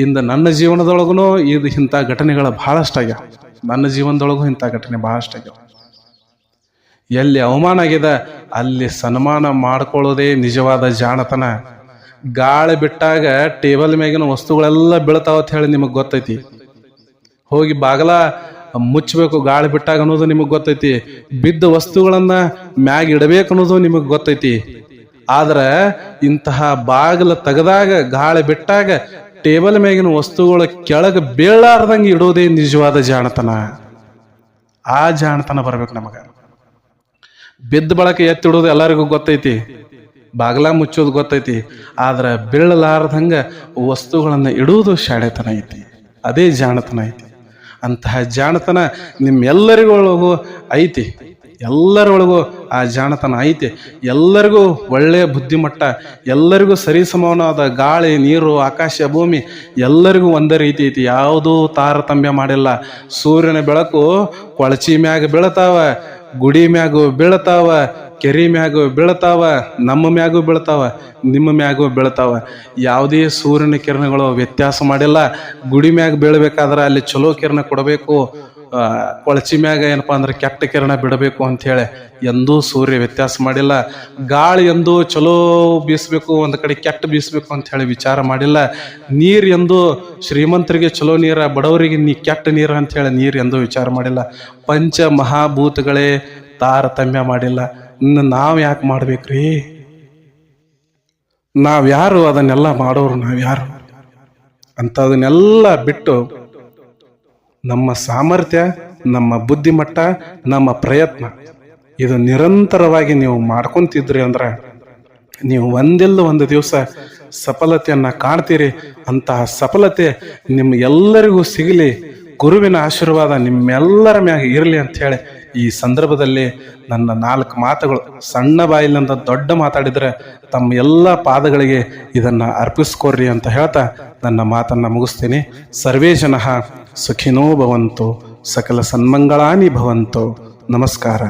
ಇಂದ ನನ್ನ ಜೀವನದೊಳಗೂ ಇಂಥ ಘಟನೆಗಳು ಬಹಳಷ್ಟಾಗ್ಯಾವ. ನನ್ನ ಜೀವನದೊಳಗೂ ಇಂಥ ಘಟನೆ ಬಹಳಷ್ಟಾಗ್ಯಾವ. ಎಲ್ಲಿ ಅವಮಾನ ಆಗಿದೆ ಅಲ್ಲಿ ಸನ್ಮಾನ ಮಾಡ್ಕೊಳ್ಳೋದೇ ನಿಜವಾದ ಜಾಣತನ. ಗಾಳಿ ಬಿಟ್ಟಾಗ ಟೇಬಲ್ ಮ್ಯಾಗಿನ ವಸ್ತುಗಳೆಲ್ಲ ಬೀಳ್ತಾವ ಅಂತ ಹೇಳಿ ನಿಮಗೆ ಗೊತ್ತೈತಿ. ಹೋಗಿ ಬಾಗಲ ಮುಚ್ಚಬೇಕು ಗಾಳಿ ಬಿಟ್ಟಾಗ ಅನ್ನೋದು ನಿಮಗೆ ಗೊತ್ತೈತಿ. ಬಿದ್ದ ವಸ್ತುಗಳನ್ನ ಮ್ಯಾಗ ಇಡಬೇಕು ಅನ್ನೋದು ನಿಮಗೆ ಗೊತ್ತೈತಿ. ಆದ್ರೆ ಇಂತಹ ಬಾಗಿಲ ತೆಗೆದಾಗ ಗಾಳಿ ಬಿಟ್ಟಾಗ ಟೇಬಲ್ ಮ್ಯಾಗಿನ ವಸ್ತುಗಳ ಕೆಳಗೆ ಬೀಳಾರ್ದಂಗೆ ಇಡೋದೇ ನಿಜವಾದ ಜಾಣತನ. ಆ ಜಾಣತನ ಬರ್ಬೇಕು ನಮಗ. ಬಿದ್ದ ಬಳಕೆ ಎತ್ತಿಡೋದು ಎಲ್ಲರಿಗೂ ಗೊತ್ತೈತಿ, ಬಾಗಲ ಮುಚ್ಚೋದು ಗೊತ್ತೈತಿ. ಆದ್ರೆ ಬೀಳಲಾರ್ದಂಗ ವಸ್ತುಗಳನ್ನ ಇಡುವುದು ಶಾಣೆತನ ಐತಿ. ಅದೇ ಜಾಣತನ ಐತಿ. ಅಂತಹ ಜಾಣತನ ನಿಮ್ಮೆಲ್ಲರಿಗೊಳಗೂ ಐತಿ. ಎಲ್ಲರೊಳಗೂ ಆ ಜಾಣತನ ಐತಿ. ಎಲ್ಲರಿಗೂ ಒಳ್ಳೆಯ ಬುದ್ಧಿಮಟ್ಟ, ಎಲ್ಲರಿಗೂ ಸರಿಸಮಾನವಾದ ಗಾಳಿ ನೀರು ಆಕಾಶ ಭೂಮಿ ಎಲ್ಲರಿಗೂ ಒಂದೇ ರೀತಿ ಐತಿ. ಯಾವುದೂ ತಾರತಮ್ಯ ಮಾಡಿಲ್ಲ. ಸೂರ್ಯನ ಬೆಳಕು ಕೊಳಚಿ ಮ್ಯಾಗ ಬೀಳ್ತಾವ, ಗುಡಿ ಮ್ಯಾಗು ಬೀಳ್ತಾವ, ಕೆರಿ ಮ್ಯಾಗು ಬೀಳ್ತಾವ, ನಮ್ಮ ಮ್ಯಾಗೂ ಬೀಳ್ತಾವ, ನಿಮ್ಮ ಮ್ಯಾಗೂ ಬೀಳ್ತಾವ. ಯಾವುದೇ ಸೂರ್ಯನ ಕಿರಣಗಳು ವ್ಯತ್ಯಾಸ ಮಾಡಿಲ್ಲ. ಗುಡಿ ಮ್ಯಾಗ ಬೀಳ್ಬೇಕಾದ್ರೆ ಅಲ್ಲಿ ಚಲೋ ಕಿರಣ ಕೊಡಬೇಕು, ಕೊಳಚಿ ಮ್ಯಾಗ ಏನಪ್ಪಾ ಅಂದ್ರೆ ಕೆಟ್ಟ ಕಿರಣ ಬಿಡಬೇಕು ಅಂತ ಹೇಳಿ ಎಂದೂ ಸೂರ್ಯ ವ್ಯತ್ಯಾಸ ಮಾಡಿಲ್ಲ. ಗಾಳಿ ಎಂದೂ ಚಲೋ ಬೀಸಬೇಕು, ಒಂದು ಕಡೆ ಕೆಟ್ಟ ಬೀಸಬೇಕು ಅಂತ ಹೇಳಿ ವಿಚಾರ ಮಾಡಿಲ್ಲ. ನೀರು ಎಂದೂ ಶ್ರೀಮಂತರಿಗೆ ಚಲೋ ನೀರ, ಬಡವರಿಗೆ ಕೆಟ್ಟ ನೀರು ಅಂತ ಹೇಳಿ ನೀರು ಎಂದೂ ವಿಚಾರ ಮಾಡಿಲ್ಲ. ಪಂಚ ಮಹಾಭೂತಗಳೇ ತಾರತಮ್ಯ ಮಾಡಿಲ್ಲ. ಇನ್ನು ನಾವು ಯಾಕೆ ಮಾಡ್ಬೇಕ್ರಿ? ನಾವ್ಯಾರು? ಅದನ್ನೆಲ್ಲ ಮಾಡೋರು ನಾವ್ಯಾರು? ಅಂಥದನ್ನೆಲ್ಲ ಬಿಟ್ಟು ನಮ್ಮ ಸಾಮರ್ಥ್ಯ, ನಮ್ಮ ಬುದ್ಧಿಮಟ್ಟ, ನಮ್ಮ ಪ್ರಯತ್ನ ಇದು ನಿರಂತರವಾಗಿ ನೀವು ಮಾಡ್ಕೊಂತಿದ್ರಿ ಅಂದ್ರೆ ನೀವು ಒಂದಿಲ್ಲ ಒಂದು ದಿವಸ ಸಫಲತೆಯನ್ನ ಕಾಣ್ತೀರಿ. ಅಂತಹ ಸಫಲತೆ ನಿಮ್ಗೆಲ್ಲರಿಗೂ ಸಿಗಲಿ. ಗುರುವಿನ ಆಶೀರ್ವಾದ ನಿಮ್ಮೆಲ್ಲರ ಮ್ಯಾಗ ಇರಲಿ ಅಂತ ಹೇಳಿ ಈ ಸಂದರ್ಭದಲ್ಲಿ ನನ್ನ 4 ಮಾತುಗಳು ಸಣ್ಣ ಬಾಯಿಲಿಂದ ದೊಡ್ಡ ಮಾತಾಡಿದರೆ ತಮ್ಮ ಎಲ್ಲ ಪಾದಗಳಿಗೆ ಇದನ್ನ ಅರ್ಪಿಸ್ಕೊಡ್ರಿ ಅಂತ ಹೇಳ್ತಾ ನನ್ನ ಮಾತನ್ನ ಮುಗಿಸ್ತೀನಿ. ಸರ್ವೇ ಜನಃ ಸುಖಿನೋ ಭವಂತು, ಸಕಲ ಸನ್ಮಂಗಳಾನಿ ಭವಂತು. ನಮಸ್ಕಾರ.